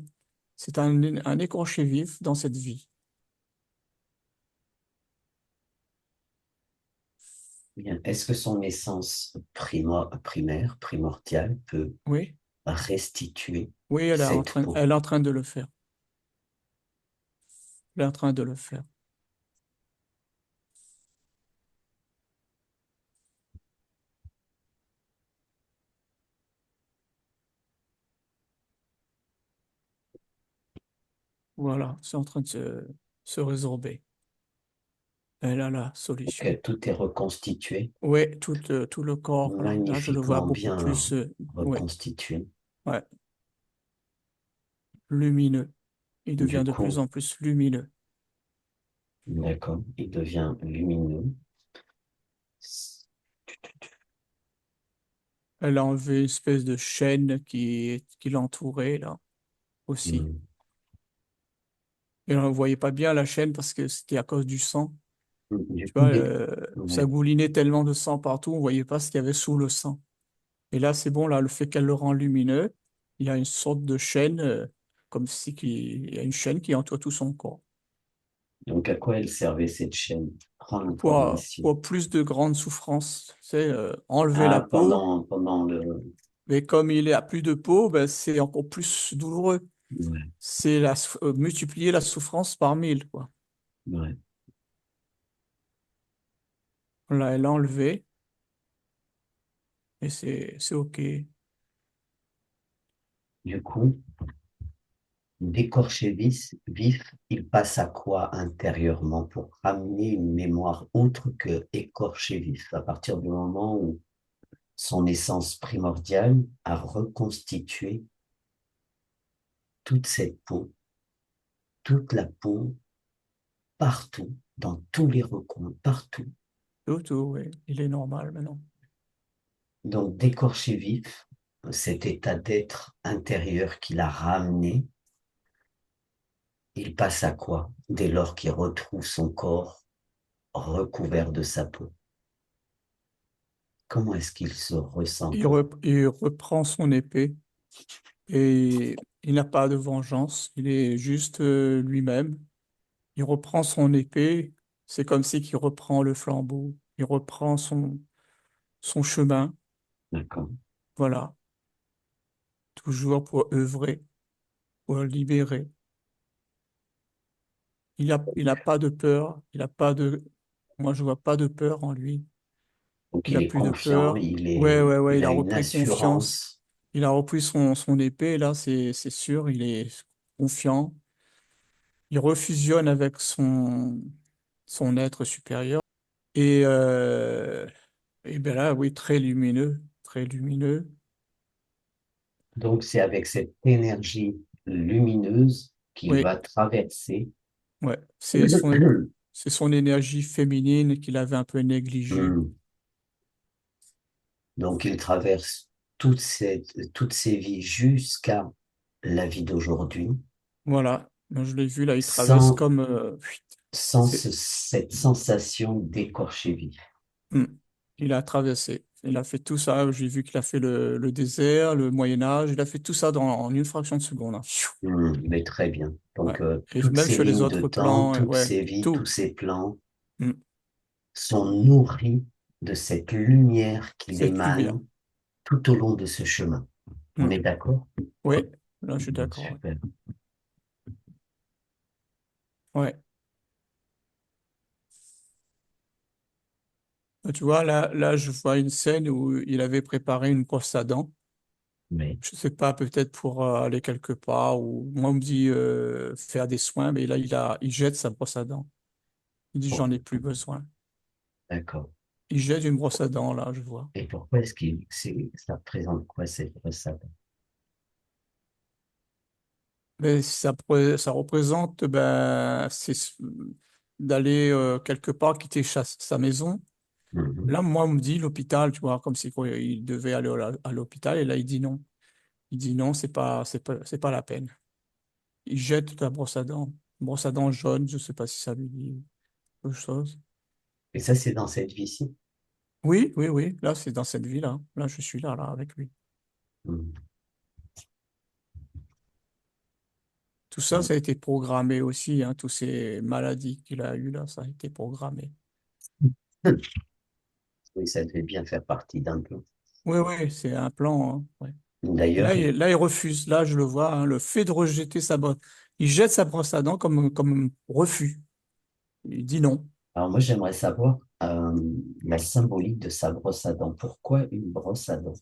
C'est un écorché vif dans cette vie. Bien. Est-ce que son essence primaire, primordiale, peut Oui, restituer oui, cette peau? elle est en train de le faire. Elle est en train de le faire. Voilà, c'est en train de se résorber. Elle a la solution. Ok, tout est reconstitué, Oui, tout le corps, là, je le vois magnifiquement beaucoup bien plus, ouais, reconstitué. ouais, lumineux. Il Du devient de plus coup, en plus lumineux. d'accord, il devient lumineux. Elle a enlevé une espèce de chaîne qui l'entourait, là, aussi. Hmm. Et on ne voyait pas bien la chaîne parce que c'était à cause du sang. Du Tu coup, vois, ça ouais. goulinait tellement de sang partout, on ne voyait pas ce qu'il y avait sous le sang. Et là, c'est bon, là, le fait qu'elle le rend lumineux, il y a une sorte de chaîne, comme si il y a une chaîne qui entoure tout son corps. Donc, à quoi elle servait cette chaîne? Prends l'information. Pour plus de grandes souffrances, c'est enlever la Ah, peau, pendant le... mais comme il a plus de peau, ben, c'est encore plus douloureux. Ouais, C'est multiplier la souffrance par 1000, quoi. ouais. Là, elle l'a enlevé et c'est OK. Du coup, d'écorché vif, il passe à quoi intérieurement pour ramener une mémoire autre que écorché vif? À partir du moment où son essence primordiale a reconstitué toute cette peau, toute la peau, partout, dans tous les recoins, partout. Tout, oui. Il est normal maintenant. Donc, d'écorché vif, cet état d'être intérieur qu'il a ramené, il passe à quoi dès lors qu'il retrouve son corps recouvert de sa peau? Comment est-ce qu'il se ressent? Il reprend son épée et il n'a pas de vengeance. Il est juste lui-même. Il reprend son épée. C'est comme si qu'il reprend le flambeau. Il reprend son chemin. D'accord. Voilà. Toujours pour œuvrer, pour le libérer. Il a pas de peur. Il a pas de, moi, je vois pas de peur en lui. Donc Il a il est plus de confiant, peur. Ouais, ouais, ouais. il Il a a une repris confiance. assurance. Il a repris son épée. Là, c'est sûr. Il est confiant. Il refusionne avec son être supérieur. Et, euh, et bien là, oui, très lumineux, très lumineux. Donc c'est avec cette énergie lumineuse qu'il Oui, va traverser. ouais, c'est son énergie féminine qu'il avait un peu négligée. Hmm. Donc il traverse toutes ces vies jusqu'à la vie d'aujourd'hui, Voilà, moi, je l'ai vu là, il traverse sans, comme, c'est, cette sensation d'écorché vif. hmm, il a traversé. Il a fait tout ça. J'ai vu qu'il a fait le désert, le Moyen Âge. Il a fait tout ça en une fraction de seconde, hein. Pfiou. Hmm, mais très bien. Ouais. Donc Et toutes même ces sur les lignes de autres temps, plans, toutes ouais, ces vies, tous tout. ces plans, Hmm. sont nourris de cette lumière qui Cette lumière. émane tout au long de ce chemin. On Hmm. est d'accord? Oui, là, je suis d'accord. Ouais. Super. Ouais. Tu vois, là, je vois une scène où il avait préparé une brosse à dents. Mais Je sais pas, peut-être pour aller quelque part, ou moi, on me dit faire des soins, mais là, il jette sa brosse à dents. Il dit, bon, j'en ai plus besoin. d'accord. Il jette une brosse à dents, là, je vois. Et pourquoi ça représente quoi cette recette? Mais ça représente ben, d'aller quelque part, quitter sa maison. Mhm. Là, moi, on me dit l'hôpital, tu vois, comme si quoi, il devait aller à l'hôpital, et là, il dit non. Il dit non, c'est pas la peine. Il jette la brosse à dents. Une brosse à dents jaune, je sais pas si ça lui dit quelque chose. Et ça, c'est dans cette vie-ci. Oui, oui, oui. Là, c'est dans cette vie-là. Là, je suis là, avec lui. Mhm. Tout ça, ça a été programmé aussi, hein, toutes ces maladies qu'il a eues là, ça a été programmé. Oui, ça devait bien faire partie d'un plan. Oui, oui, c'est un plan, hein, ouais. Et D'ailleurs, là, il refuse. Là, je le vois, hein, le fait de rejeter sa brosse. Il jette sa brosse à dents comme refus. Il dit non. alors moi, j'aimerais savoir la symbolique de sa brosse à dents. Pourquoi une brosse à dents?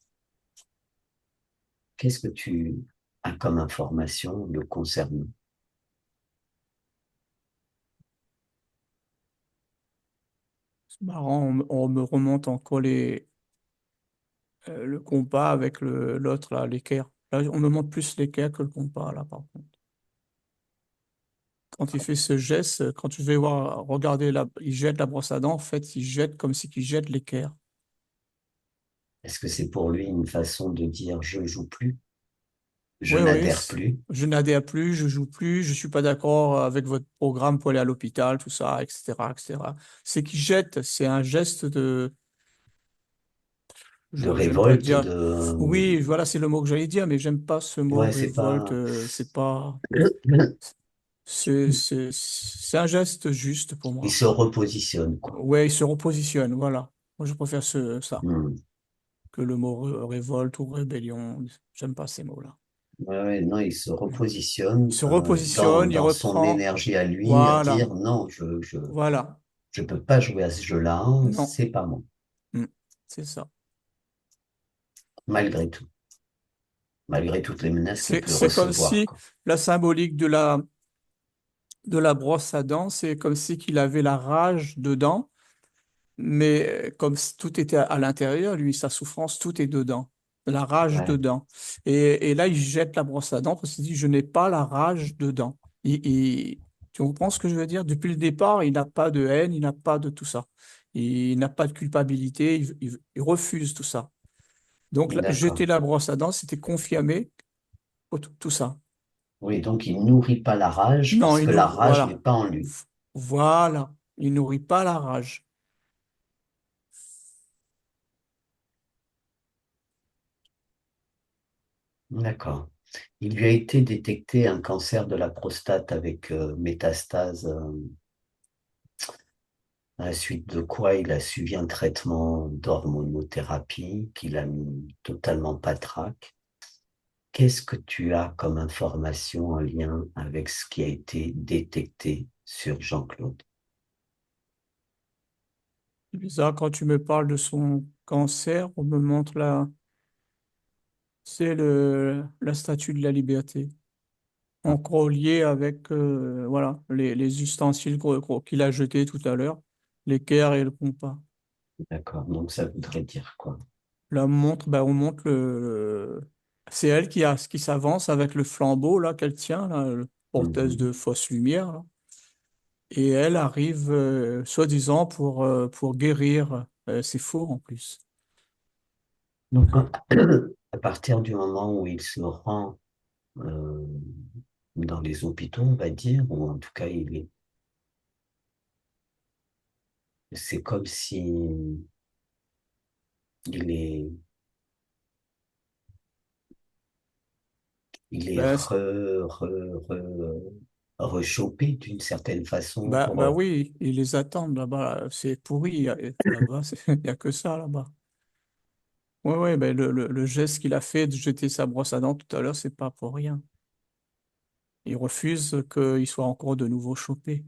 Qu'est-ce que tu as comme information le concernant? C'est marrant, on me remonte encore le compas avec l'autre, là, l'équerre. Là, on me montre plus l'équerre que le compas, là, par contre. Quand il fait ce geste, quand tu vas voir, regarder, il jette la brosse à dents, en fait, il jette comme si il jette l'équerre. Est-ce que c'est pour lui une façon de dire je joue plus, je Oui, oui, n'adhère plus, je n'adhère plus, je joue plus, je suis pas d'accord avec votre programme pour aller à l'hôpital, tout ça, etc., etc. C'est qu'il jette, c'est un geste de, de j'aime pas révolte, dire, de... oui, voilà, c'est le mot que j'allais dire, mais j'aime pas ce mot Ouais, c'est révolte, pas... c'est pas, c'est un geste juste pour Il moi. se repositionne, quoi. Ouais, il se repositionne, voilà. Moi, je préfère ça Hmm. que le mot révolte ou rébellion. J'aime pas ces mots-là. Ouais, ouais, non, il se Mm. Il repositionne se repositionne, il dans son reprend, énergie à lui, à voilà, dire non, voilà. je peux pas jouer à ce jeu-là, Non. c'est pas moi, Mm. C'est ça. malgré tout, malgré toutes les menaces qu'il peut C'est comme recevoir, si quoi. la symbolique de la brosse à dents, c'est comme si qu'il avait la rage dedans, mais comme si tout était à l'intérieur, lui, sa souffrance, tout est dedans. La rage Ouais. dedans. Et là, il jette la brosse à dents parce qu'il dit, je n'ai pas la rage dedans. Tu comprends ce que je veux dire? Depuis le départ, il n'a pas de haine, il n'a pas de tout ça. Il n'a pas de culpabilité, il refuse tout ça. Donc, jeter D'accord. la brosse à dents, c'était confirmer tout ça. Oui, donc il nourrit pas la rage Non, parce il que la nous, rage n'est voilà. pas en lui. Voilà. Il nourrit pas la rage. D'accord. Il lui a été détecté un cancer de la prostate avec métastase, à la suite de quoi il a suivi un traitement d'hormonothérapie qui l'a mis totalement patraque. Qu'est-ce que tu as comme information en lien avec ce qui a été détecté sur Jean-Claude? C'est bizarre, quand tu me parles de son cancer, on me montre c'est la statue de la liberté. Ah, Encore lié avec, voilà, les ustensiles qu'il a jetés tout à l'heure, l'équerre et le compas. d'accord, donc ça voudrait dire quoi? Là, on montre c'est elle qui s'avance avec le flambeau, là, qu'elle tient, là, le porteuse Mhm. de fausse lumière, là. Et elle arrive, soi-disant, pour guérir. C'est faux, en plus. Donc, à partir du moment où il se rend euh, dans les hôpitaux, on va dire, ou en tout cas, c'est comme si il il est Ben, re, re, re, rechoper d'une certaine façon pour... Bah oui, ils les attendent là-bas. C'est pourri là-bas. Il n'y a que ça là-bas. Ouais, ouais, ben le geste qu'il a fait de jeter sa brosse à dents tout à l'heure, c'est pas pour rien. Il refuse qu'il soit encore de nouveau chopé.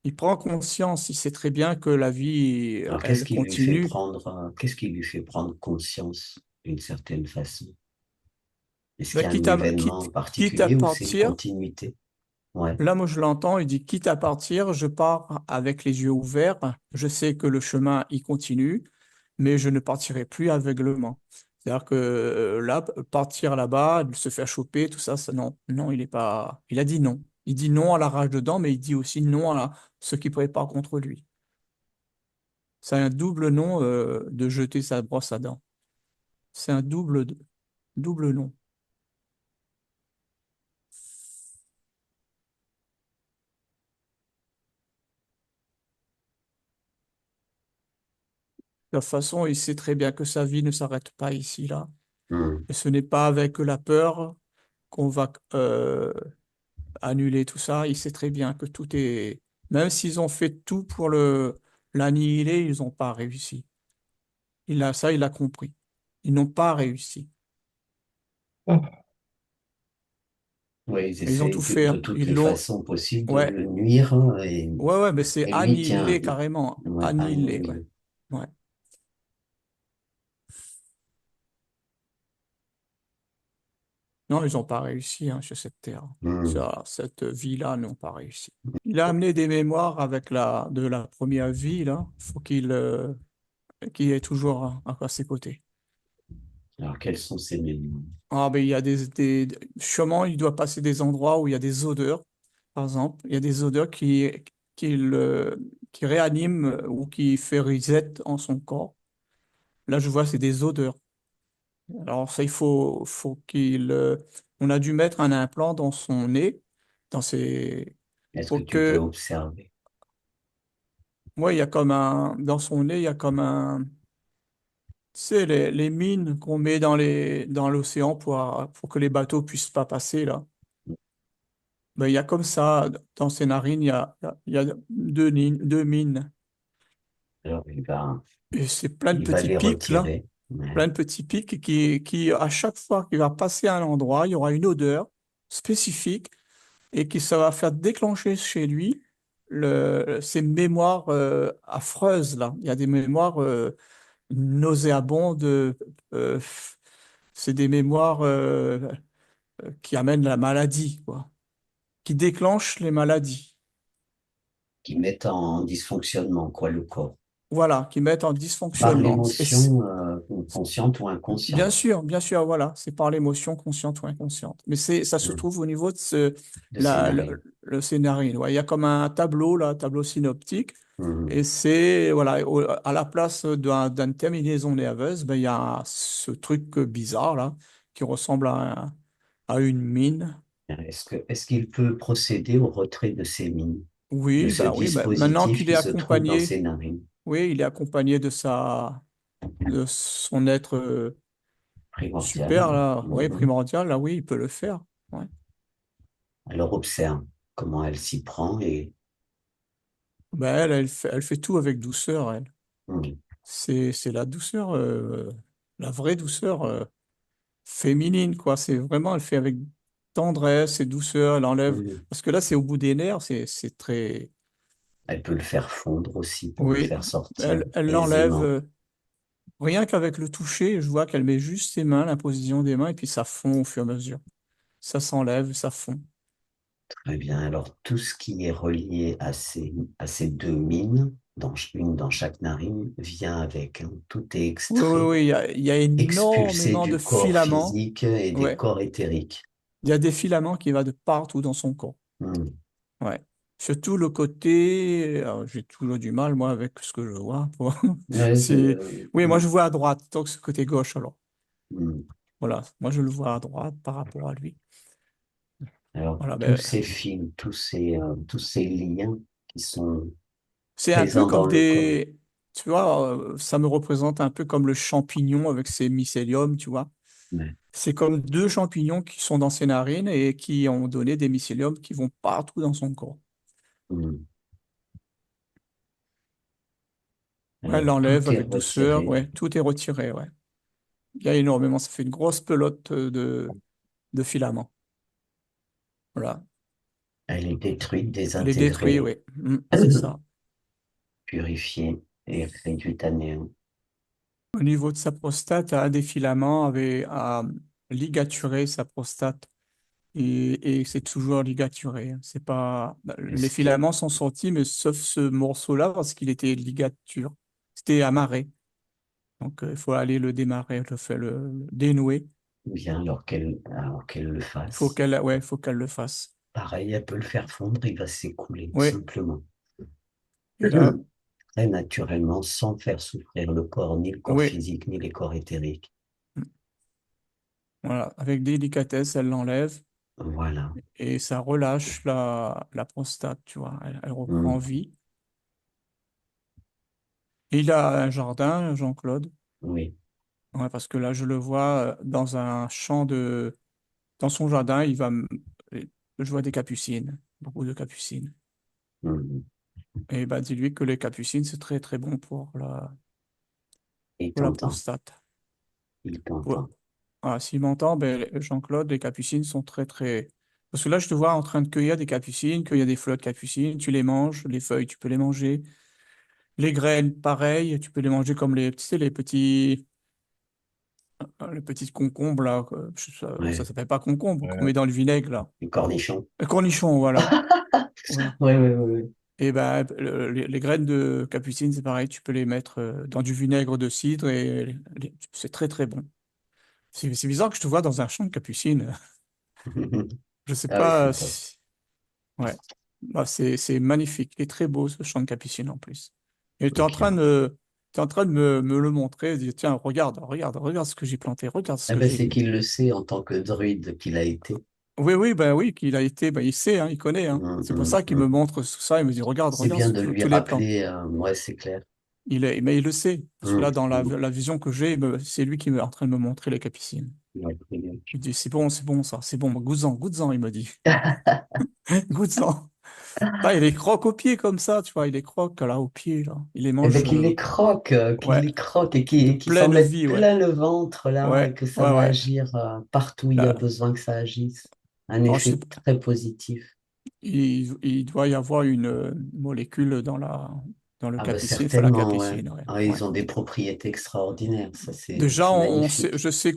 Il prend conscience, il sait très bien que la vie, Alors, elle continue. qu'est-ce qui lui fait prendre conscience d'une certaine façon? Est-ce Ben, qu'il y a un événement quitte à particulier ou c'est une partir, continuité? Ouais. là, moi, je l'entends, il dit, quitte à partir, je pars avec les yeux ouverts. Je sais que le chemin, il continue, mais je ne partirai plus aveuglement. C'est-à-dire que là, partir là-bas, se faire choper, tout ça, non, non, il est pas. Il a dit non. Il dit non à la rage dedans, mais il dit aussi non à ceux qui préparent contre lui. C'est un double non de jeter sa brosse à dents. C'est un double non. De toute façon, il sait très bien que sa vie ne s'arrête pas ici, là. Hmm. Et ce n'est pas avec la peur qu'on va annuler tout ça. Il sait très bien que tout est... Même s'ils ont fait tout pour l'annihiler, ils n'ont pas réussi. Il a compris. Ils n'ont pas réussi. Oui, ils Ils ont essayent tout fait. de toutes Ils les l'ont... façons possibles de Ouais, le nuire ouais, ouais, mais c'est et lui tient, annihilé carrément. ouais, Annihilé, ouais. annihilé. Ouais. Non, ils n'ont pas réussi hein, sur cette terre. Hmm. Sur cette vie-là, ils n'ont pas réussi. Il a amené des mémoires avec de la première vie, là. Il faut qu'il est toujours à ses côtés. Alors, quels sont ces mémoires? Ah, ben, il y a sûrement, il doit passer des endroits où il y a des odeurs, par exemple. Il y a des odeurs qui réaniment ou qui fait reset en son corps. Là, je vois, c'est des odeurs. Alors, ça, faut on a dû mettre un implant dans son nez, dans ses, Est-ce que pour tu peux que, observer? ouais, il y a comme dans son nez, il y a comme tu sais, les mines qu'on met dans l'océan pour que les bateaux puissent pas passer, là. Ben, il y a comme ça, dans ses narines, il y a deux mines. Alors, Et c'est plein de il va petits les pics, là. retirer. Ouais. Plein de petits pics à chaque fois qu'il va passer à un endroit, il y aura une odeur spécifique et qui ça va faire déclencher chez lui ces mémoires affreuses, là. Il y a des mémoires nauséabondes. Euh, c'est des mémoires qui amènent la maladie, quoi, qui déclenchent les maladies. Qui mettent en dysfonctionnement, quoi, le corps. Voilà, qui mettent en Par dysfonctionnement. l'émotion, consciente ou inconsciente Bien sûr, voilà, c'est par l'émotion consciente ou inconsciente. Mais ça se hmm, trouve au niveau de ces narines. le scénario. Ouais, il y a comme un tableau, là, tableau synoptique, Hmm. et c'est, voilà, à la place d'une terminaison nerveuse, ben, il y a ce truc bizarre, là, qui ressemble à une mine. Est-ce qu'il peut procéder au retrait de ces mines, de ce Oui, ben, maintenant dispositif qu'il est qui se trouve dans ces accompagné, narines oui, il est accompagné de son être primordiales? super, là, oui, Mhm. primordial, là, oui, il peut le faire. Ouais. Alors observe comment elle s'y prend et Ben, elle fait tout avec douceur, elle. hmm, C'est la douceur, la vraie douceur féminine, quoi. C'est vraiment, elle fait avec tendresse et douceur, elle enlève. hmm. Parce que là, c'est au bout des nerfs, c'est très. Elle peut le faire fondre aussi pour le Oui, faire sortir elle l'enlève aisément. rien qu'avec le toucher. Je vois qu'elle met juste ses mains, la position des mains, et puis ça fond au fur et à mesure. Ça s'enlève, ça fond. Très bien. Alors tout ce qui est relié à ces deux mines, une dans chaque narine, vient avec, hein. Tout est extrait, Oui, il y a expulsé énormément de du corps filaments. physique et des Ouais, corps éthériques. il y a des filaments qui vont de partout dans son corps. Hmm. Ouais. Surtout le côté, alors, j'ai toujours du mal, moi, avec ce que je vois. Ouais, C'est, oui, moi, je vois à droite, donc c'est côté gauche, alors. hmm. Voilà, moi, je le vois à droite par rapport à lui. Alors, Voilà, tous ben, ces fils, tous ces liens qui sont c'est un peu présents dans comme le corps. tu vois, ça me représente un peu comme le champignon avec ses mycéliums, tu vois. Ouais. C'est comme deux champignons qui sont dans ses narines et qui ont donné des mycéliums qui vont partout dans son corps. Hmm. Ouais, elle Alors, l'enlève tout est avec douceur, retiré. ouais, tout est retiré, ouais. Il y a énormément, ça fait une grosse pelote de filaments. Voilà. Elle est détruite, Elle est détruite, désintégrée, oui. C'est ça. purifiée et réduite à néant. Au niveau de sa prostate, un des filaments avait ligaturé sa prostate et c'est toujours ligaturé, hein. C'est pas, les Est-ce que, filaments sont sortis, mais sauf ce morceau-là parce qu'il était ligature. C'était amarré. Donc, il faut aller le démarrer, le dénouer. bien, alors qu'elle le fasse, Ouais, il faut qu'elle le fasse. pareil, elle peut le faire fondre, il va s'écouler, Oui. simplement. Et là, Très naturellement, sans faire souffrir le corps, ni le corps oui. physique, ni les corps éthériques. Voilà. Avec délicatesse, elle l'enlève Voilà. et ça relâche la prostate, tu vois. Elle reprend Hmm. vie. Et il a un jardin, Jean-Claude. Oui. Ouais, parce que là, je le vois dans un champ dans son jardin, je vois des capucines, beaucoup de capucines. Hmm. Et bah, dis-lui que les capucines, c'est très, très bon Il pour la t'entend. prostate. Il Ouais. t'entend. Ah, s'il m'entend, ben, Jean-Claude, les capucines sont très, très... Parce que là, je te vois en train de cueillir des capucines, cueillir des fleurs de capucines, tu les manges, les feuilles, tu peux les manger. Les graines, pareil, tu peux les manger comme tu sais, les petits concombres, là, ça Ouais. s'appelle pas concombre, qu'on met dans le vinaigre, là. Les cornichons. Cornichons, voilà. Voilà. Oui, oui, oui. Et ben, les graines de capucine, c'est pareil, tu peux les mettre dans du vinaigre de cidre et c'est très, très bon. C'est bizarre que je te vois dans un champ de capucine. Oui. Je sais Ah oui, pas c'est top. si... Ouais. Bah, c'est magnifique et très beau ce champ de capucine en plus. Et tu es en Ok. train t'es en train de me le montrer, dire, tiens, regarde, regarde, regarde ce que j'ai planté, regarde ce Eh que ben, c'est j'ai. qu'il le sait en tant que druide qu'il a été. Oui, oui, ben oui, qu'il a été, ben, il sait, hein, il connaît, hein. C'est pour ça qu'il me Mm. montre tout ça, il me dit, regarde, C'est regarde bien de lui tous les plants. rappeler. Ouais, c'est clair. Mais il le sait, parce que Mm, là, dans mm. la vision que j'ai, c'est lui qui est en train de me montrer les capucines. Ouais, très bien. Il me dit, c'est bon ça, c'est bon, goûte-en, goûte-en, il me dit. Goûte-en. Là, il les croque au pied comme ça, tu vois, il les croque là au pied, là. Il les Eh ben, mange, qu'il ouais, les croque de et qu'il s'en pleine mette vie, ouais. plein le ventre là et Ouais, que ça ouais, va ouais. agir partout où il y a Là, besoin que ça agisse. Un alors, je sais effet pas, très positif. il doit y avoir une molécule dans le Ah ben capucine, enfin la certainement, ouais. capucine, ouais, Ah, ouais. ils ont des propriétés extraordinaires, ça Déjà, c'est magnifique. je sais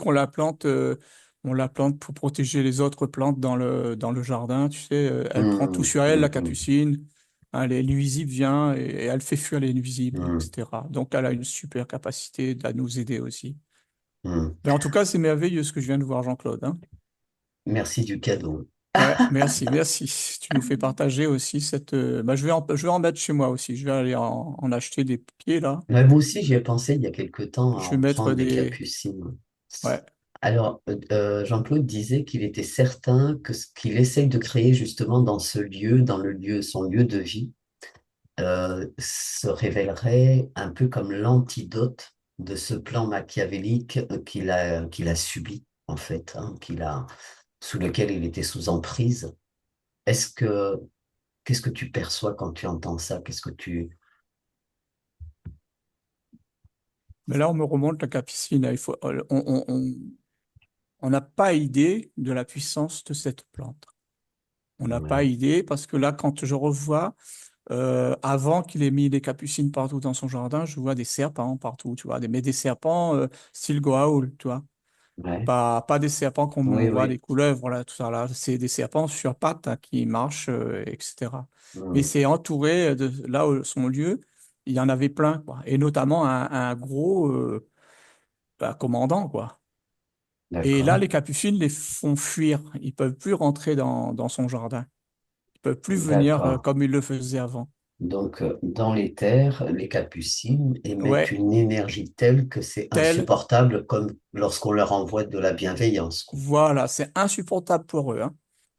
on la plante pour protéger les autres plantes dans le jardin, tu sais, elle prend tout Hum, sur elle, la hum, hum, capucine, hein, les nuisibles viennent et elle fait fuir les nuisibles, hum, etc. Donc, elle a une super capacité à nous aider aussi. hum. Mais en tout cas, c'est merveilleux ce que je viens de voir, Jean-Claude, hein. Merci du cadeau. Ouais, merci, merci. Tu nous fais partager aussi bah, je vais en mettre chez moi aussi. Je vais aller en acheter des pieds là. Ouais, moi aussi, j'y ai pensé il y a quelque temps à Je vais en mettre prendre des des. capucines. Ouais. Alors, Jean-Claude disait qu'il était certain que ce qu'il essaye de créer justement dans ce lieu, dans le lieu, son lieu de vie, se révélerait un peu comme l'antidote de ce plan machiavélique qu'il a subi, en fait, hein, sous lequel il était sous emprise. Est-ce que, qu'est-ce que tu perçois quand tu entends ça? Mais là, on me remonte la capucine. Il faut, on n'a pas idée de la puissance de cette plante. On n'a pas Ouais, idée parce que là, quand je revois, avant qu'il ait mis des capucines partout dans son jardin, je vois des serpents partout, tu vois, mais des serpents style Goa'uld, tu vois. ouais, Pas des serpents comme oui, on voit oui. des couleuvres, là, tout ça, là. C'est des serpents sur pattes hein, qui marchent, etc. Mais Hmm, c'est entouré de là où son lieu, il y en avait plein, quoi. Et notamment un gros bah, commandant, quoi. Et là, d'accord, les capucines les font fuir. Ils peuvent plus rentrer dans son jardin. Ils peuvent plus venir d'accord. comme ils le faisaient avant. Donc, dans les terres, les capucines émettent Ouais, une énergie telle que c'est tel, insupportable, comme lorsqu'on leur envoie de la bienveillance, quoi. voilà, c'est insupportable pour eux, hein.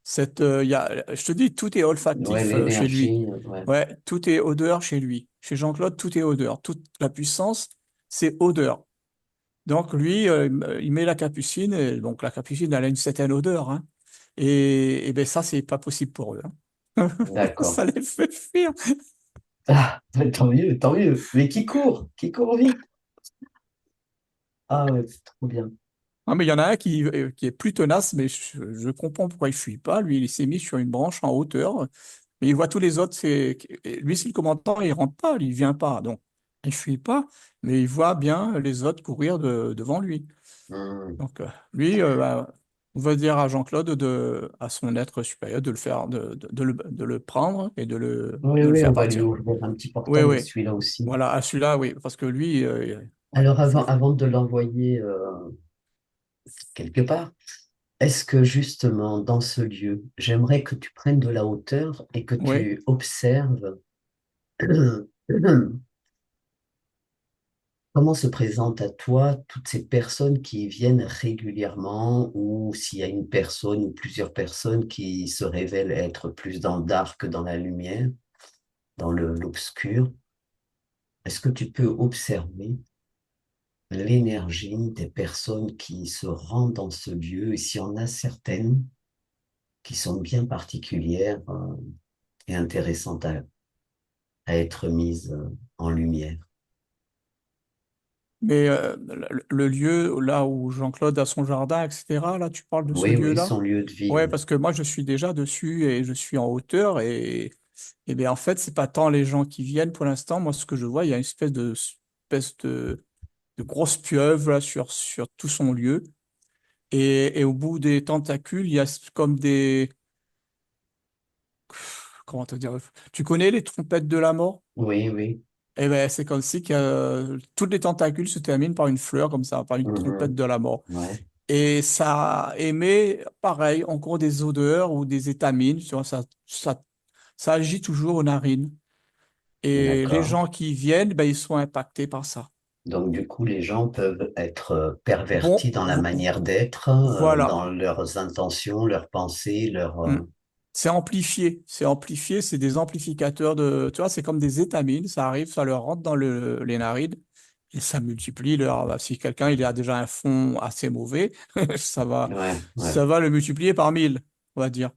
Je te dis, tout est Ouais, olfactif chez lui. l'énergie, ouais, Ouais, tout est odeur chez lui. Chez Jean-Claude, tout est odeur. Toute la puissance, c'est odeur. Donc lui, il met la capucine, et donc la capucine, elle a une certaine odeur, hein. Et ben ça, c'est pas possible pour eux, hein. D'accord. Ça les fait fuir. Ah, mais tant mieux, tant mieux. Mais qui court vite. Ah ouais, c'est trop bien. Ah, mais il y en a un qui est plus tenace, mais je comprends pourquoi il fuit pas. Lui, il s'est mis sur une branche en hauteur, mais il voit tous les autres. Et lui, c'est le commandant, il rentre pas, il vient pas. Donc, il fuit pas, mais il voit bien les autres courir devant lui. Hmm. Donc, lui, bah, on va dire à Jean-Claude, à son être supérieur, de le faire, de le prendre et Oui, de le oui, faire on va lui partir. ouvrir un petit Oui, portail à oui. celui-là aussi. Voilà, à celui-là, oui, parce que lui, ouais, Alors avant de l'envoyer quelque part, est-ce que justement dans ce lieu, j'aimerais que tu prennes de la hauteur et que oui. tu observes comment se présentent à toi toutes ces personnes qui viennent régulièrement ou s'il y a une personne ou plusieurs personnes qui se révèlent être plus dans le dark que dans la lumière, dans l'obscur. Est-ce que tu peux observer l'énergie des personnes qui se rendent dans ce lieu et s'il y en a certaines qui sont bien particulières et intéressantes à être mises en lumière? Mais le lieu là où Jean-Claude a son jardin, etc., là, tu parles de ce Oui, oui, lieu-là? son lieu de vie, Ouais, oui. parce que moi, je suis déjà dessus et je suis en hauteur et bien, en fait, c'est pas tant les gens qui viennent pour l'instant. Moi, ce que je vois, il y a une espèce de grosse pieuvre là, sur tout son lieu. Et au bout des tentacules, il y a comme des... Comment te dire? Tu connais les trompettes de la mort? Oui, oui. Eh ben, c'est comme si que, toutes les tentacules se terminent par une fleur, comme ça, par une trompette Mhm. de la mort. Ouais, Et ça émet, pareil, encore des odeurs ou des étamines. Tu vois, ça agit toujours aux narines. Et les d'accord. gens qui viennent, ben, ils sont impactés par ça. Donc, du coup, les gens peuvent être pervertis Bon, dans la manière d'être, voilà. dans leurs intentions, leurs pensées, leurs... Hmm. C'est amplifié. C'est amplifié. C'est des amplificateurs de. Tu vois, c'est comme des étamines. Ça arrive, ça leur rentre dans les narines et ça multiplie leur. Si quelqu'un il a déjà un fond assez mauvais, ça va, Ouais, ouais. ça va le multiplier par 1000, on va dire.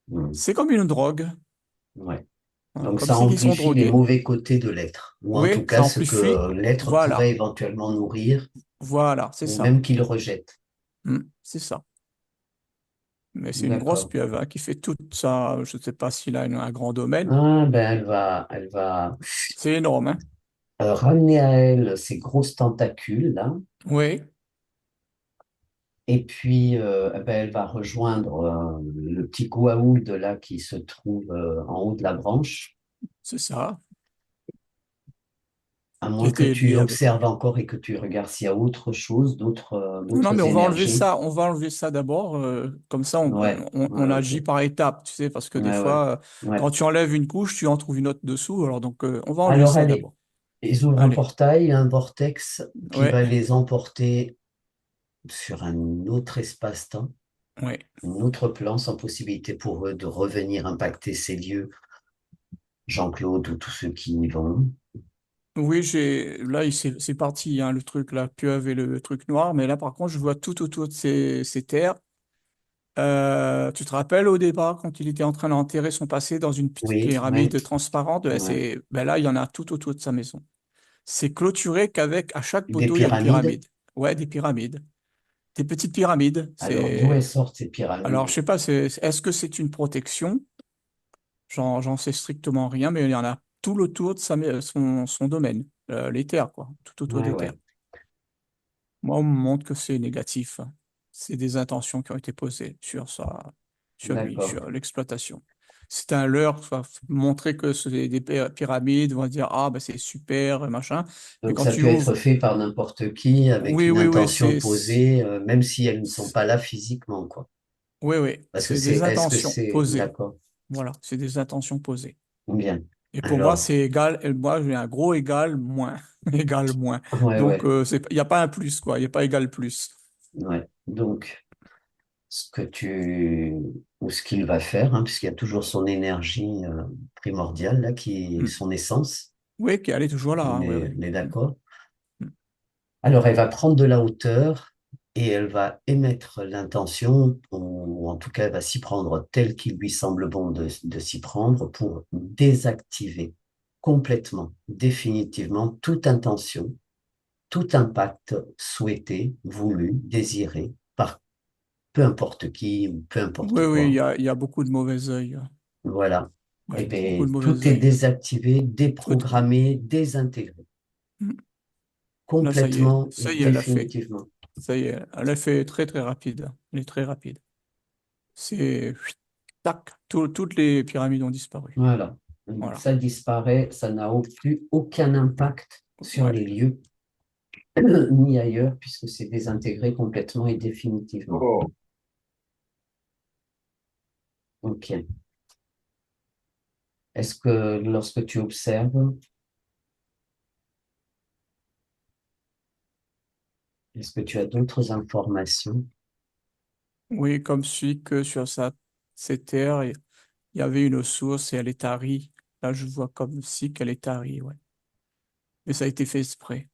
Mhm. C'est comme une drogue, Ouais. hein, Donc, comme ça s'ils sont amplifie les drogués. mauvais côtés de l'être, ou en tout Oui, cas ça ce amplifie. que l'être pourrait Voilà, éventuellement nourrir, voilà, c'est ou ça. même qu'il rejette. C'est ça. Mais c'est une grosse D'accord. pieuvre hein, qui fait tout ça. Je ne sais pas s'il a un grand domaine. Ah, ben elle va C'est énorme, hein? ramener à elle ses grosses tentacules, là, Oui, et puis ben, elle va rejoindre le petit Goa'uld là qui se trouve en haut de la branche, c'est ça. à Qui moins que était tu élevé avec. observes encore et que tu regardes s'il y a autre chose, Non, non, mais d'autres énergies. on va enlever ça d'abord. Comme ça, Ouais, ouais, on ok. agit par étapes, tu sais, parce que des Ouais, ouais, fois, ouais. quand tu enlèves une couche, tu en trouves une autre dessous. Alors, donc, on va enlever Alors, ça allez, d'abord. ils ouvrent un Allez, portail, un vortex qui ouais, va les emporter sur un autre espace-temps, ouais. un autre plan, sans possibilité pour eux de revenir impacter ces lieux, Jean-Claude ou tous ceux qui y vont. Oui, là, c'est parti, hein, le truc, la pieuvre et le truc noir. Mais là, par contre, je vois tout autour de ces terres. Tu te rappelles au départ, quand il était en train d'enterrer son passé dans une petite Oui, oui, pyramide transparente, ouais. ben là, il y en a tout autour de sa maison. C'est clôturé qu'avec, à chaque Des poteau, il y a une pyramides. pyramide. Ouais, des pyramides. Des petites pyramides. Alors, d'où elles C'est, sortent ces alors, je pyramides? sais pas, est-ce que c'est une protection? J'en sais strictement rien, mais il y en a tout autour de son domaine, les terres, quoi, tout autour Ouais, des terres. ouais, Moi, on me montre que c'est négatif. C'est des intentions qui ont été posées sur lui, d'accord. sur l'exploitation. C'est un leurre, enfin, montrer que c'est des pyramides, on va dire, ah, ben c'est super, machin. Mais Donc, quand ça tu peut être ouvres, fait par n'importe qui, avec oui, une oui, oui, intention posée, même si elles ne sont pas là physiquement, quoi. oui, oui, Parce que c'est des est-ce que intentions c'est, posées. d'accord, Voilà, c'est des intentions posées. bien. Et pour moi, Alors, c'est égal, et moi, j'ai un gros égal moins, égal moins. ouais, Donc, ouais, il n'y a pas un plus, quoi, il n'y a pas égal plus. ouais. Donc, ou ce qu'il va faire, hein, puisqu'il y a toujours son énergie primordiale, là, qui est Hmm. son essence. Oui, qui elle est toujours là, hein, oui, oui. On est d'accord. Hmm. Alors, elle va prendre de la hauteur et elle va émettre l'intention, ou en tout cas, elle va s'y prendre tel qu'il lui semble bon de s'y prendre pour désactiver complètement, définitivement, toute intention, tout impact souhaité, voulu, désiré par peu importe qui ou peu Oui, importe oui, quoi. il y a beaucoup de mauvais œil. Voilà. Eh Ouais, beaucoup bien, de mauvais tout est œil. désactivé, Tout, déprogrammé, désintégré, là, complètement, ça y est, elle a fait. définitivement. Ça y est, elle a fait très, très rapide. Elle est très rapide. C'est, tac, toutes les pyramides ont disparu. Voilà. Voilà. Ça disparaît, ça n'a plus aucun impact sur Ouais. les lieux ni ailleurs, puisque c'est désintégré complètement et définitivement. Ok. Est-ce que lorsque tu observes, est-ce que tu as d'autres informations? Oui, comme celui que sur cette terre, il y avait une source et elle est tarie. Là, je vois comme si qu'elle est tarie, ouais. Mais ça a été fait exprès.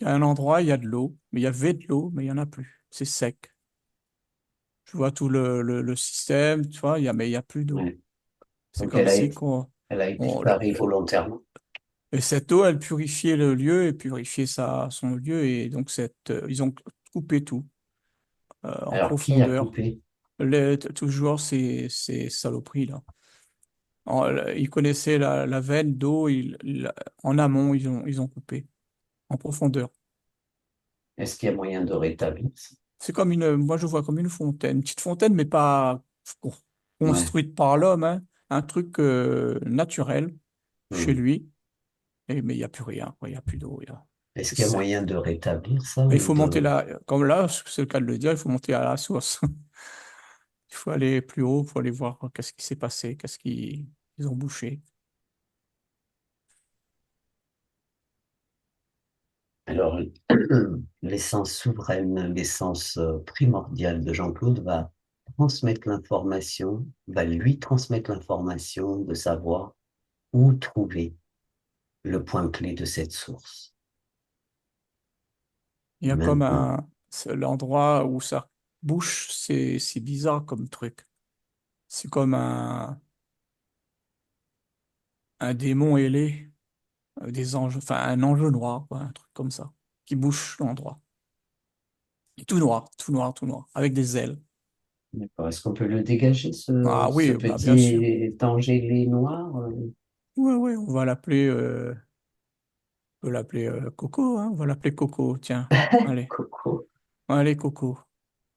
Il y a un endroit, il y a de l'eau, mais il y avait de l'eau, mais il y en a plus. C'est sec. Je vois tout le système, tu vois, mais il y a plus d'eau. Ouais. C'est Donc comme si qu'on, elle a été on- parée volontairement. et cette eau, elle purifiait le lieu et purifiait son lieu. Et donc, ils ont coupé tout en Alors, qui a profondeur. coupé? Toujours ces saloperies, là. Ils connaissaient la veine d'eau, en amont, ils ont coupé, en profondeur. Est-ce qu'il y a moyen de rétablir ça? C'est moi je vois comme une fontaine, une petite fontaine, mais pas con- Ouais. construite par l'homme, hein. Un truc naturel chez Hmm. lui. Mais il n'y a plus rien, quoi. Il n'y a plus d'eau, Est-ce c'est qu'il y a sec. moyen de rétablir ça Il ou faut monter de... là, comme là, c'est le cas de le dire, il faut monter à la source. Il faut aller plus haut, il faut aller voir qu'est-ce qui s'est passé, qu'est-ce qu'ils ils ont bouché. Alors, l'essence souveraine, l'essence primordiale de Jean-Claude va transmettre l'information, va lui transmettre l'information de savoir où trouver le point clé de cette source. Il y a comme Maintenant, c'est l'endroit où ça bouche, c'est bizarre comme truc. C'est comme un démon ailé, des anges, enfin un ange noir, quoi, un truc comme ça, qui bouche l'endroit. Et tout noir, tout noir, tout noir, avec des ailes. d'accord. Est-ce qu'on peut le dégager, Ah ce oui, bah bien sûr. petit danger noir? Ouais, ouais, on peut l'appeler Coco, hein, on va l'appeler Coco, tiens. Allez, Coco. allez Coco.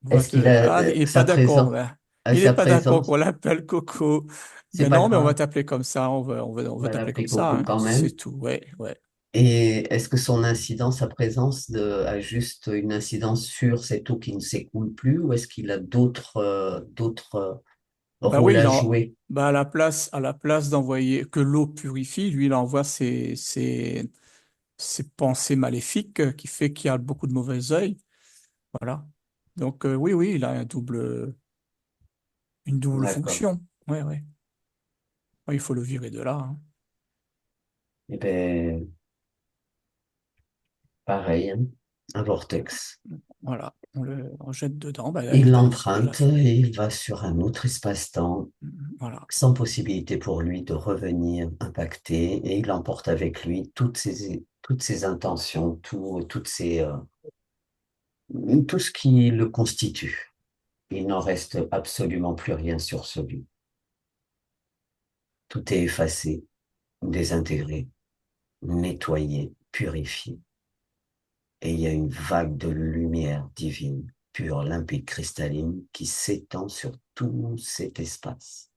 Est-ce qu'il a Ah, il est pas sa d'accord, présence, ben. à Il est sa pas d'accord présence? qu'on l'appelle Coco. C'est Ben pas non, mais on va grave. t'appeler comme ça, on On va va t'appeler l'appeler comme ça, Coco hein. quand C'est même. tout, ouais, ouais. Et est-ce que son incidence, sa présence a juste une incidence sur cette eau qui ne s'écoule plus ou est-ce qu'il a d'autres Bah rôles oui, à jouer? bah à la place d'envoyer que l'eau purifie, lui, il envoie ses pensées maléfiques qui fait qu'il y a beaucoup de mauvais œil. Voilà. Donc, oui, oui, il a une double D'accord. fonction. Ouais, ouais. Ouais, il faut le virer de là, hein. Eh bien, pareil, hein, un vortex. Voilà. On jette dedans. Bah, Il elle l'a l'emprunte fait. et il va sur un autre espace-temps Voilà. sans possibilité pour lui de revenir impacté et il emporte avec lui toutes ses intentions, tout ce qui le constitue. Il n'en reste absolument plus rien sur ce lieu. Tout est effacé, désintégré, nettoyé, purifié. Et il y a une vague de lumière divine, pure, limpide, cristalline, qui s'étend sur tout cet espace.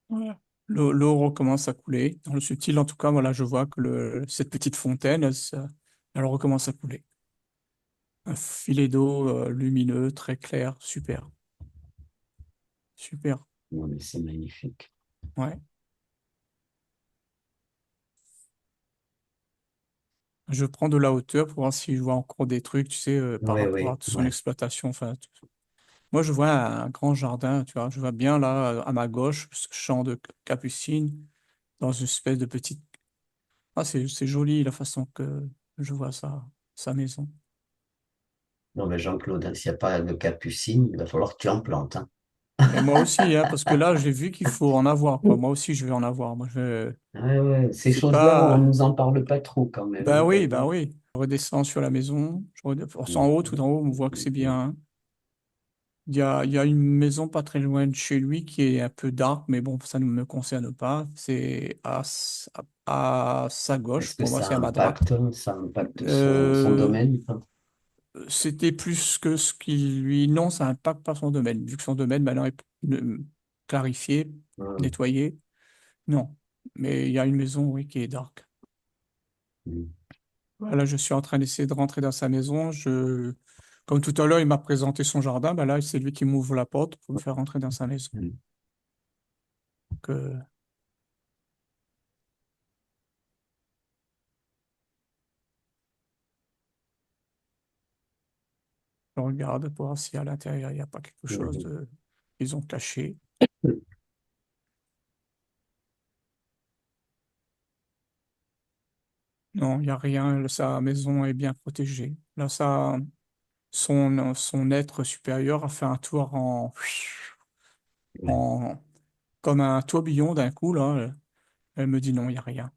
Voilà. L'eau recommence à couler. Dans le subtil, en tout cas, voilà, je vois que cette petite fontaine, elle recommence à couler. Un filet d'eau lumineux, très clair, super, super. Non, mais c'est magnifique. Ouais. Je prends de la hauteur pour voir si je vois encore des trucs, tu sais, par Oui, rapport à oui, son ouais. exploitation. Enfin, moi, je vois un grand jardin, tu vois. Je vois bien là, à ma gauche, ce champ de capucine, dans une espèce de petite. Ah, c'est joli la façon que je vois ça, sa maison. Non, mais Jean-Claude, s'il n'y a pas de capucine, il va falloir que tu en plantes, hein. Mais moi aussi, hein, parce que là, j'ai vu qu'il faut en avoir, quoi. Moi aussi, je vais en avoir. Moi, Ouais, ouais, ces c'est choses-là, on pas. nous en parle pas trop quand même, Ben hein, t'as oui, ben vu? oui. Je redescends sur la maison. En Mm, haut, tout en haut, on voit que c'est mm, bien, hein. Il y a une maison pas très loin de chez lui qui est un peu dark, mais bon, ça ne me concerne pas. C'est à sa gauche, Est-ce que pour moi, c'est à ma droite. ça impacte son Euh, domaine, hein? C'était plus que ce qui lui... Non, ça impacte pas son domaine, vu que son domaine maintenant est clarifié, Mm, nettoyé. Non, mais il y a une maison, oui, qui est dark. mm, Voilà, je suis en train d'essayer de rentrer dans sa maison. Comme tout à l'heure, il m'a présenté son jardin. Ben là, c'est lui qui m'ouvre la porte pour me faire rentrer dans sa maison. mm. Donc, je regarde pour voir si à l'intérieur, il n'y a pas quelque chose Mhm. de... Ils ont caché. Non, il n'y a rien. Sa maison est bien protégée. Là, son être supérieur a fait un tour Ouais. en, comme un tourbillon d'un coup, là. Elle me dit non, il n'y a rien.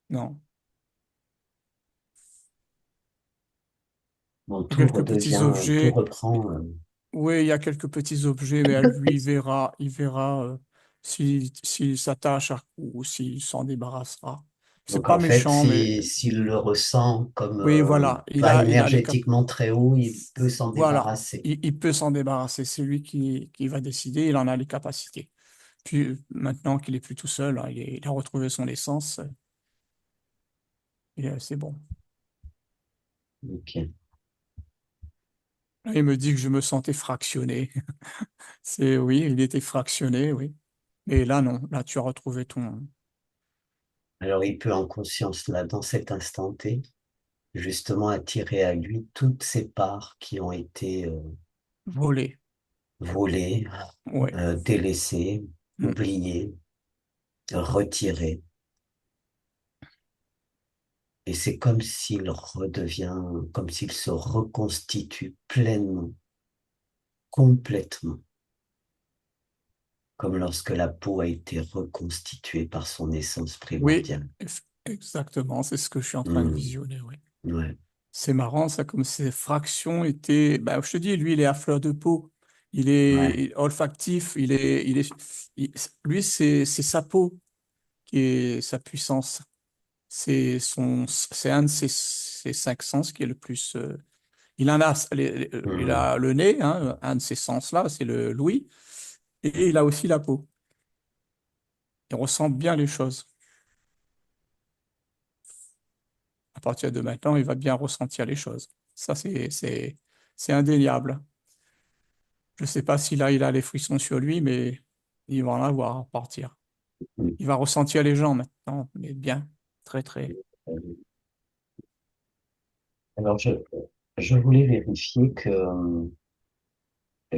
Non. Bon, Il y a quelques petits tout objets. reprend. Oui, il y a quelques petits objets, mais elle, lui, il verra s'il s'attache ou s'il s'en débarrassera. C'est Donc pas en fait, méchant, mais s'il le ressent comme oui, voilà. pas Il a les cap. énergétiquement très haut, il peut s'en Voilà. débarrasser. Il peut s'en débarrasser. C'est lui qui va décider. Il en a les capacités. Puis maintenant qu'il est plus tout seul, hein, il a retrouvé son essence. Et c'est bon. Ok. Il me dit que je me sentais fractionné. C'est oui, il était fractionné, oui. Mais là, non. Là, tu as retrouvé ton Alors il peut en conscience là, dans cet instant T, justement attirer à lui toutes ces parts qui ont été volé. volées, Ouais. délaissées, Mm. oubliées, retirées. Et c'est comme s'il redevient, comme s'il se reconstitue pleinement, complètement, comme lorsque la peau a été reconstituée par son essence Oui, primordiale. exactement. C'est ce que je suis en train de Hmm, visionner, oui. ouais, C'est marrant, ça, comme ces fractions étaient. Ben, je te dis, lui, il est à fleur de peau. ouais. Il est olfactif. Lui, c'est sa peau qui est sa puissance. C'est un de ses cinq sens qui est le plus. Il en a, il Hmm, a le nez, hein, un de ces sens-là, c'est le l'ouïe, et il a aussi la peau. Il ressent bien les choses. À partir de maintenant, il va bien ressentir les choses. Ça, c'est indéniable. Je ne sais pas si là, il a les frissons sur lui, mais il va en avoir à partir. hmm. Il va ressentir les gens maintenant, mais bien, très, très. Alors, je voulais vérifier que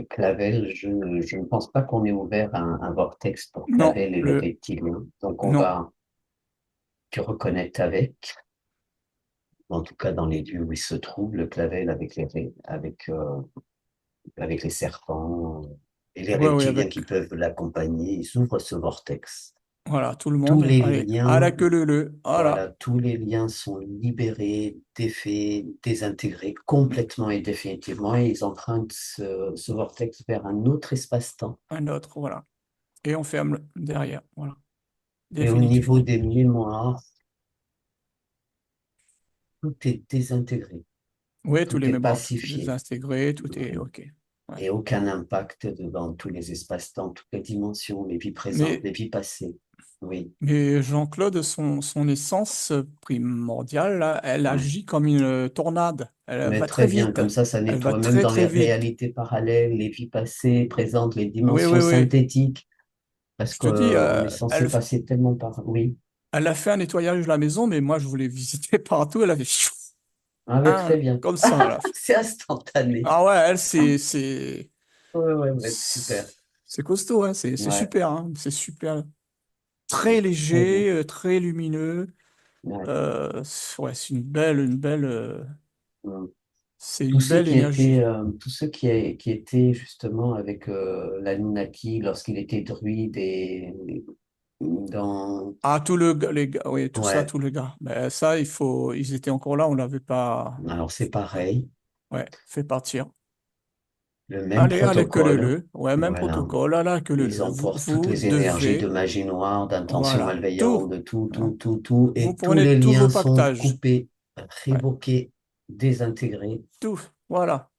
Clavel, je ne pense pas qu'on ait ouvert un vortex pour Non, Clavel et les reptiliens. Donc, non, tu reconnectes avec, en tout cas dans les lieux où il se trouve, le Clavel avec les serpents et les ouais, ouais, reptiliens avec, qui peuvent l'accompagner. Ils ouvrent ce vortex. voilà, tout le Tous monde. les Allez, à la liens, queue leu, voilà, voilà, tous les liens sont libérés, défaits, désintégrés complètement et définitivement, et ils empruntent ce vortex vers un autre espace-temps. un autre, voilà. Et on ferme derrière, voilà, Et au niveau définitivement. des mémoires, tout est désintégré, Oui, tous tout les est mémoires, tout est pacifié, désintégré, tout est OK. Ouais. et aucun impact dans tous les espaces-temps, toutes les dimensions, les vies présentes, Mais les vies passées. Oui, Mais Jean-Claude, son essence primordiale, là, elle ouais. agit comme une tornade. Elle Mais va très très bien, vite. comme ça Elle va nettoie même très, dans très les vite. réalités parallèles, les vies passées, présentes, les Oui, dimensions oui, oui. synthétiques, parce Je te dis, qu'on est censé passer tellement par... Oui, elle a fait un nettoyage de la maison, mais moi, je voulais visiter partout. Elle a fait chou, ah, ouais, très hein, bien. comme ça. Là. C'est instantané. Ah ouais, elle, Ouais, ouais, ouais, super. c'est costaud, hein, c'est Ouais. super, hein, c'est super. très très beau. léger, très lumineux. Ouais. Ouais, c'est une belle, Mm. c'est Tous une ceux belle qui étaient, énergie. qui étaient justement avec l'Anunnaki lorsqu'il était druide et dans, Ah, les gars, oui, tout ça, ouais, tous les gars. Mais ça, ils étaient encore là, on l'avait pas, alors c'est pareil, ouais, fait partir. le même Allez, allez, que protocole, le, ouais, même voilà. protocole, allez, que Ils le. Vous, emportent toutes vous les énergies de devez, magie noire, d'intention voilà, tout. malveillante, de tout, Hein. tout, tout, tout, Vous et tous prenez les tous vos liens sont pactages, coupés, ouais, révoqués, désintégrés. tout, voilà.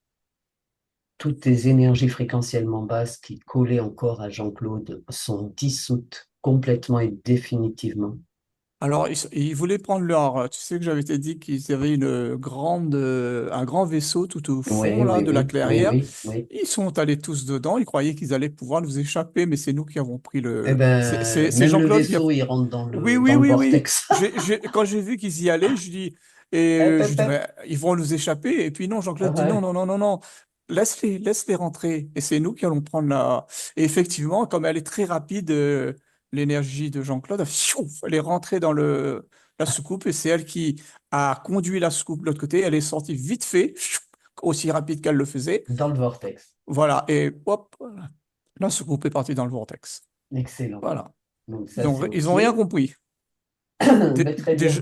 Toutes les énergies fréquentiellement basses qui collaient encore à Jean-Claude sont dissoutes complètement et définitivement. Alors, ils voulaient prendre leur. Tu sais que j'avais été dit qu'ils avaient un grand vaisseau tout au fond Oui, là oui, de la oui, oui, clairière. oui, oui. Ils sont allés tous dedans. Ils croyaient qu'ils allaient pouvoir nous échapper, mais c'est nous qui avons pris Eh le. ben, C'est même le Jean-Claude qui a. vaisseau, il rentre Oui, oui, dans le oui, oui. vortex. Quand j'ai vu qu'ils y allaient, Hep, je hep, dis, hep. mais ils vont nous échapper. Et puis non, Jean-Claude dit non, Ouais. non, non, non, non. Laisse-les rentrer. Et c'est nous qui allons prendre la. Et effectivement, comme elle est très rapide, l'énergie de Jean-Claude, fiouf, elle est rentrée dans la soucoupe et c'est elle qui a conduit la soucoupe de l'autre côté. Elle est sortie vite fait, aussi rapide qu'elle le faisait. Dans le vortex. Voilà. Et hop, la soucoupe est partie dans le vortex. Excellent. Voilà. Donc ça, c'est Ils ont OK. rien compris. Ben, très Déjà,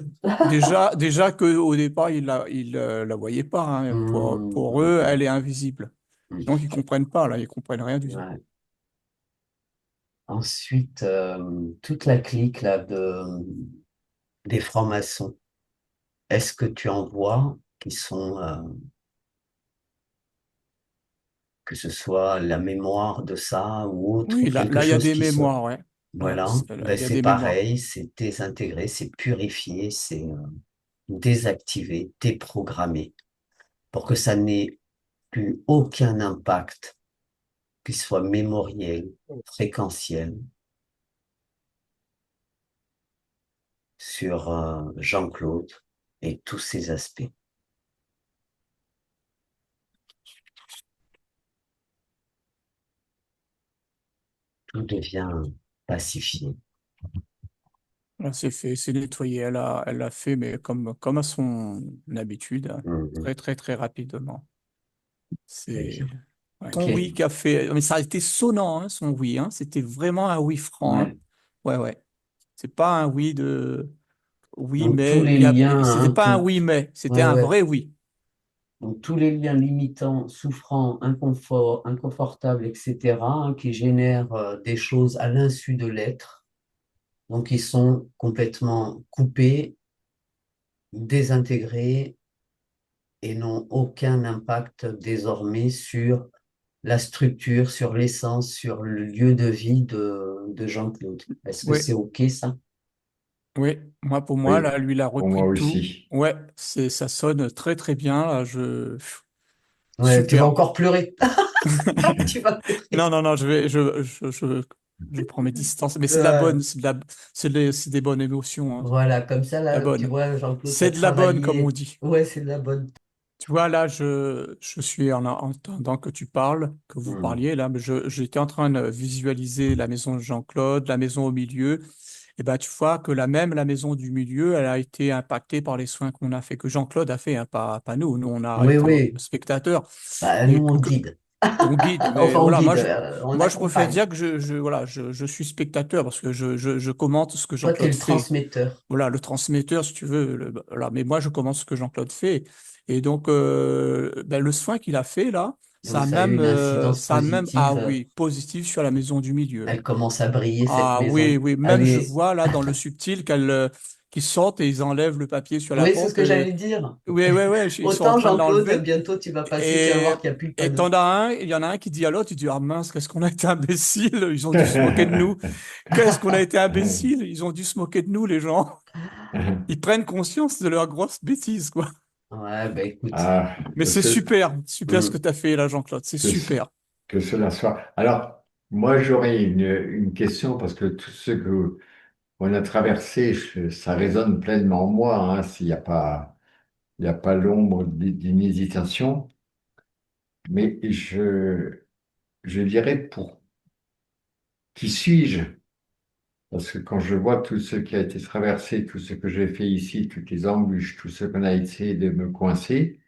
bien. déjà qu'au départ, ils la voyaient pas. Hein. Hum, Pour hum, eux, hum, elle est invisible. hum. Donc, ils comprennent pas, là. Ils comprennent rien du tout. Ouais. Ensuite, toute la clique là, des francs-maçons, est-ce que tu en vois qui sont, que ce soit la mémoire de ça ou autre, ou Oui, quelque là, il y a chose des qui se... mémoires, ouais. Ouais, Voilà, ben, il y a c'est des mémoires. pareil, c'est désintégré, c'est purifié, c'est désactivé, déprogrammé, pour que ça n'ait plus aucun impact, qu'il soit mémoriel, fréquentiel, sur Jean-Claude et tous ses aspects. Tout devient pacifié. Là, c'est fait, c'est nettoyé. Elle l'a fait, mais comme à son habitude, hein, Mhm. très, très, très rapidement. Très C'est bien. son OK. oui qui a fait. Mais ça a été sonnant, hein, son oui. Hein. C'était vraiment un oui franc. Hein. Ouais. Ouais, ouais. C'est pas un oui de. Oui, Donc tous mais. les liens, C'était hein, pas un oui, mais. C'était ouais, un ouais. vrai oui. Donc tous les liens limitants, souffrants, inconfortables, etc., hein, qui génèrent des choses à l'insu de l'être, donc ils sont complètement coupés, désintégrés et n'ont aucun impact désormais sur la structure, sur l'essence, sur le lieu de vie de Jean-Claude. Est-ce que Oui, c'est OK ça? oui. Moi, pour moi, Oui, là, lui, il a pour moi repris tout. aussi. Ouais, ça sonne très, très bien. Là, Ouais, tu vas super. encore pleurer. Tu vas pleurer. Non, non, non, je prends mes distances. Mais c'est de la Ouais. bonne, c'est des bonnes émotions. Hein. Voilà, comme ça, La là, tu bonne. vois, Jean-Claude, tu C'est as de la bonne, comme on travaillé. dit. Ouais, c'est de la bonne. Tu vois, là, je suis en attendant que tu parles, que vous Hmm. parliez, là, mais j'étais en train de visualiser la maison de Jean-Claude, la maison au milieu. Et ben, tu vois que la maison du milieu, elle a été impactée par les soins qu'on a fait, que Jean-Claude a fait, hein, pas nous. Nous, on a Oui, été oui. spectateurs. Bah, nous, Et on guide. on guide, mais Enfin, on voilà, guide, on moi, je préfère accompagne. dire que voilà, je suis spectateur parce que je commente ce que Toi, tu es Jean-Claude le fait. transmetteur. Voilà, le transmetteur, si tu veux. Voilà. Mais moi, je commente ce que Jean-Claude fait. Et donc, ben, le soin qu'il a fait, là, Donc, ça a eu une incidence ah positive. oui, positif sur la maison du milieu. Elle commence à briller, cette Ah oui, maison. oui, Elle même je est... vois là dans le subtil qu'ils sortent et ils enlèvent le papier sur la Oui, c'est ce porte. que j'allais dire. Oui, oui, oui, ils sont en Autant, train de Jean-Claude, l'enlever. bientôt, tu vas passer, tu vas Et voir qu'il n'y a plus le et panneau. il y en a un qui dit à l'autre, il dit, ah mince, qu'est-ce qu'on a été imbéciles, ils ont dû se moquer de nous. Qu'est-ce qu'on a été imbéciles, ils ont dû se moquer de nous, les gens. Ils prennent conscience de leur grosse bêtise, quoi. Ouais, bah écoute. Ah, Mais c'est super, super ce Hmm. que tu as fait là, Jean-Claude, c'est que, ce- super. que cela soit. Alors, moi, j'aurais une question parce que tout ce que on a traversé, ça résonne pleinement en moi, hein, s'il n'y a pas, il y a pas l'ombre d'une hésitation. Mais je dirais pour qui suis-je? Parce que quand je vois tout ce qui a été traversé, tout ce que j'ai fait ici, toutes les embûches, tout ce qu'on a essayé de me coincer,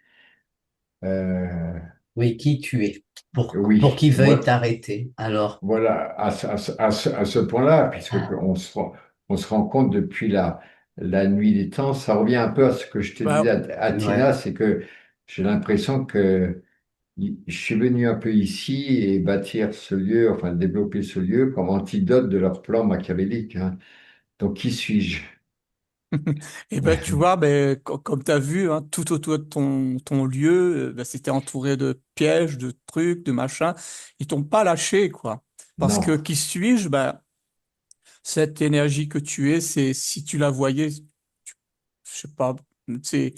euh, Oui, qui tu es pour oui, qu'il veuille moi, t'arrêter. Alors, voilà, à ce point-là, puisque on se rend compte depuis la nuit des temps, ça revient un peu à ce que je te disais Bah, à Tina, ouais. c'est que j'ai l'impression que je suis venu un peu ici et bâtir ce lieu, enfin développer ce lieu comme antidote de leur plan machiavélique, hein. Donc, qui suis-je? et ben tu vois, ben, comme tu as vu, hein, tout autour de ton lieu, ben, c'était entouré de pièges, de trucs, de machins. Ils t'ont pas lâché, quoi. Parce Non, que qui suis-je? Ben, cette énergie que tu es, c'est si tu la voyais, je sais pas, c'est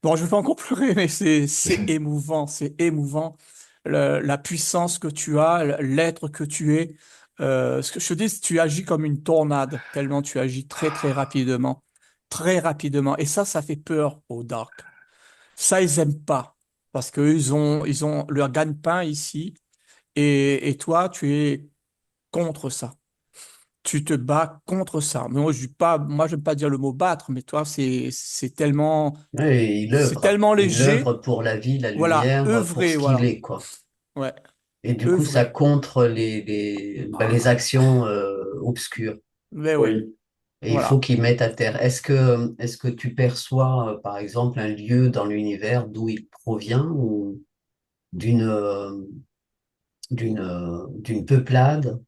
bon, je vais pas encore pleurer, mais c'est émouvant, c'est émouvant. La puissance que tu as, l'être que tu es. Ce que je te dis, tu agis comme une tornade, tellement tu agis très rapidement, très rapidement. Et ça fait peur aux Dark. Ça, ils aiment pas parce que ils ont leur gagne-pain ici. Et toi, tu es contre ça. Tu te bats contre ça. Mais moi, je dis pas, moi, j'aime pas dire le mot battre, mais toi, Ouais, c'est tellement il œuvre léger. pour la vie, la Voilà, lumière, pour œuvrer, ce qu'il voilà. est, quoi. Ouais, Et du coup, ça œuvrer. contre les actions obscures. Mais oui, oui. Et il faut voilà. qu'il mette à terre. Est-ce que tu perçois, par exemple, un lieu dans l'univers d'où il provient ou d'une d'une peuplade?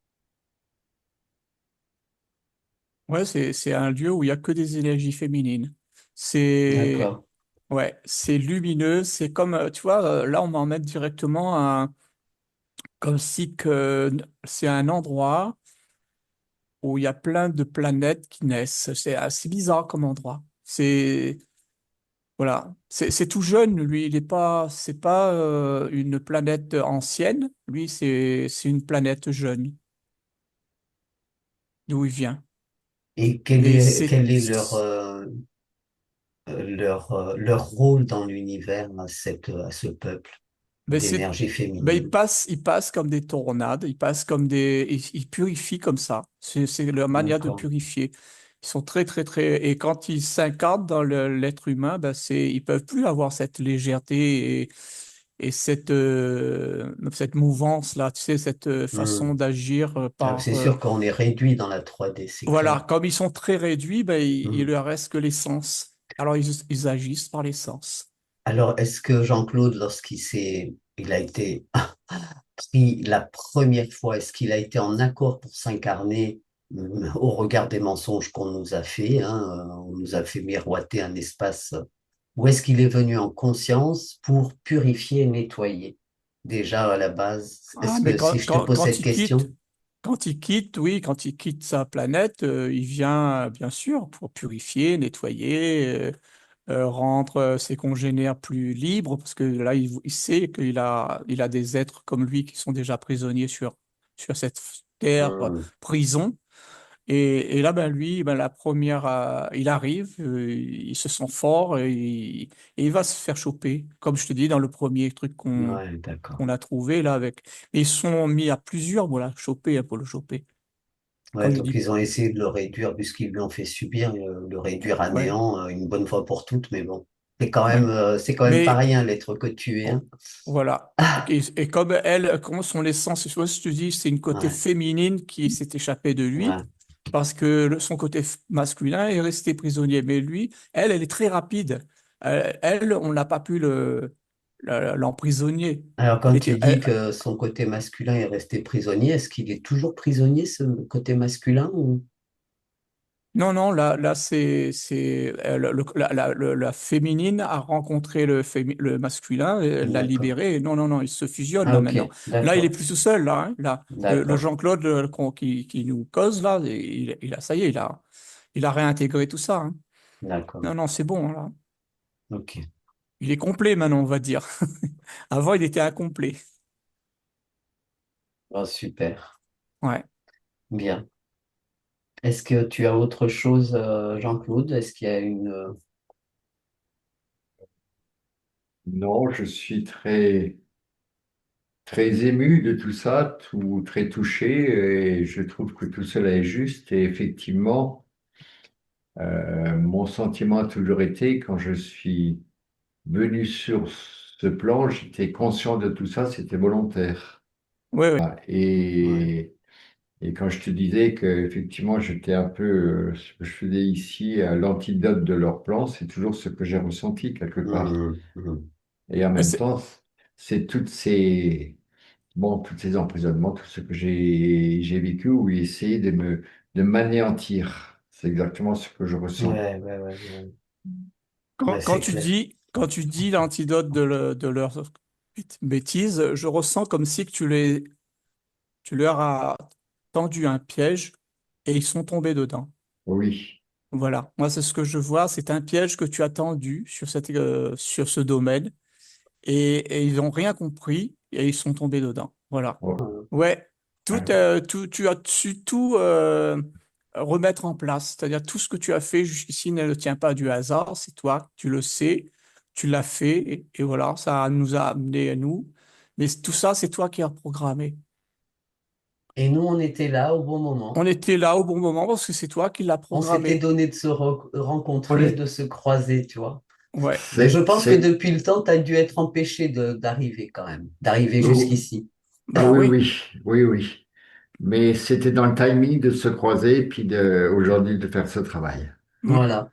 Ouais, c'est un lieu où il y a que des énergies féminines. C'est, D'accord. ouais, c'est lumineux. C'est comme, tu vois, là, on m'emmène directement comme si que c'est un endroit où il y a plein de planètes qui naissent. C'est assez bizarre comme endroit. Voilà. C'est tout jeune, lui. C'est pas, une planète ancienne. Lui, c'est une planète jeune, d'où il vient. Et Et c'est, quel est leur rôle dans l'univers à ce peuple ben c'est, d'énergie ben féminine? ils passent comme des tornades, ils purifient comme ça. C'est leur manière de D'accord. purifier. Ils sont et quand ils s'incarnent dans l'être humain, ben ils peuvent plus avoir cette légèreté et cette mouvance-là, tu sais, cette Hmm. façon d'agir Ah, c'est sûr qu'on est réduit dans la 3D, c'est voilà, clair. comme ils sont très réduits, ben il Hmm. leur reste que l'essence. Alors ils agissent par l'essence. Alors, est-ce que Jean-Claude, il a été pris la première fois, est-ce qu'il a été en accord pour s'incarner au regard des mensonges qu'on nous a fait, hein, on nous a fait miroiter un espace, ou est-ce qu'il est venu en conscience pour purifier et nettoyer? Déjà à la base, Ah, est-ce mais que si je te pose cette question, quand il quitte, oui, quand il quitte sa planète, il vient, bien sûr, pour purifier, nettoyer, rendre ses congénères plus libres, parce que là, il sait il a des êtres comme lui qui sont déjà prisonniers sur cette terre, hmm, prison. Et là, ben, lui, ben, il arrive, il se sent fort et il va se faire choper, comme je te dis, dans le premier truc ouais, d'accord. qu'on a trouvé là avec. Et ils sont mis à plusieurs, voilà, choper pour le choper. Ouais, Comme je donc dis, ils ont essayé de le réduire, puisqu'ils lui ont fait subir, le réduire à ouais, néant une bonne fois pour toutes, mais bon, ouais. c'est quand même pas Mais rien l'être que tu es, hein. voilà. Et comme elle, comment son essence, tu vois, je te dis, c'est une côté Ouais, féminine qui s'est échappée de lui, ouais. parce que son côté masculin est resté prisonnier. Mais lui, elle est très rapide. Elle, on n'a pas pu l'emprisonner. Alors, Elle quand tu était, dis que son côté masculin est resté prisonnier, est-ce qu'il est toujours prisonnier, ce côté masculin ou... non, non, là, la féminine a rencontré le masculin, et elle l'a D'accord. libéré. Et non, non, non, ils se fusionnent Ah, là ok, maintenant. Là, il est d'accord, plus tout seul, là, hein. Là, le d'accord. Jean-Claude qui nous cause, là, ça y est, il a réintégré tout ça, hein. D'accord. Non, non, c'est bon, là. Ok. Il est complet maintenant, on va dire. Avant, il était incomplet. Oh, super. Ouais. Bien. Est-ce que tu as autre chose, Jean-Claude? Est-ce qu'il y a Non, je suis très, très ému de tout ça, très touché, et je trouve que tout cela est juste. Et effectivement, mon sentiment a toujours été, quand je suis venu sur ce plan, j'étais conscient de tout ça, c'était volontaire. Oui, oui. Ouais. Et, et quand je te disais que effectivement j'étais un peu, ce que je faisais ici, l'antidote de leur plan, c'est toujours ce que j'ai ressenti quelque part. Mhm, mhm. Et en Mais même c'est, temps, c'est bon, tous ces emprisonnements, tout ce que j'ai vécu, où ils essayaient de m'anéantir. C'est exactement ce que je ressens. Ouais, ouais, ouais, ouais. quand, Ouais, c'est clair. quand tu dis l'antidote de leur bêtise, je ressens comme si que tu leur as tendu un piège et ils sont tombés dedans. Oui, Voilà. Moi, c'est ce que je vois. C'est un piège que tu as tendu sur ce domaine et ils n'ont rien compris et ils sont tombés dedans. Voilà. oh, Ouais. ouais. Tu as su tout remettre en place. C'est-à-dire tout ce que tu as fait jusqu'ici ne tient pas du hasard. C'est toi, tu le sais, tu l'as fait et voilà, ça nous a amené à nous. Mais tout ça, c'est toi qui as programmé. Et nous, on était là au bon On moment. était là au bon moment parce que c'est toi qui l'as On s'était programmé. donné de se On rencontrer, de est, se croiser, tu vois. Ouais. Mais je c'est, pense que c'est, depuis le temps, tu as dû être empêché d'arriver quand même, d'arriver oh, jusqu'ici. Bah oui, oui. oui, oui, oui. Mais c'était dans le timing de se croiser et puis aujourd'hui de faire ce travail. Mm. Voilà.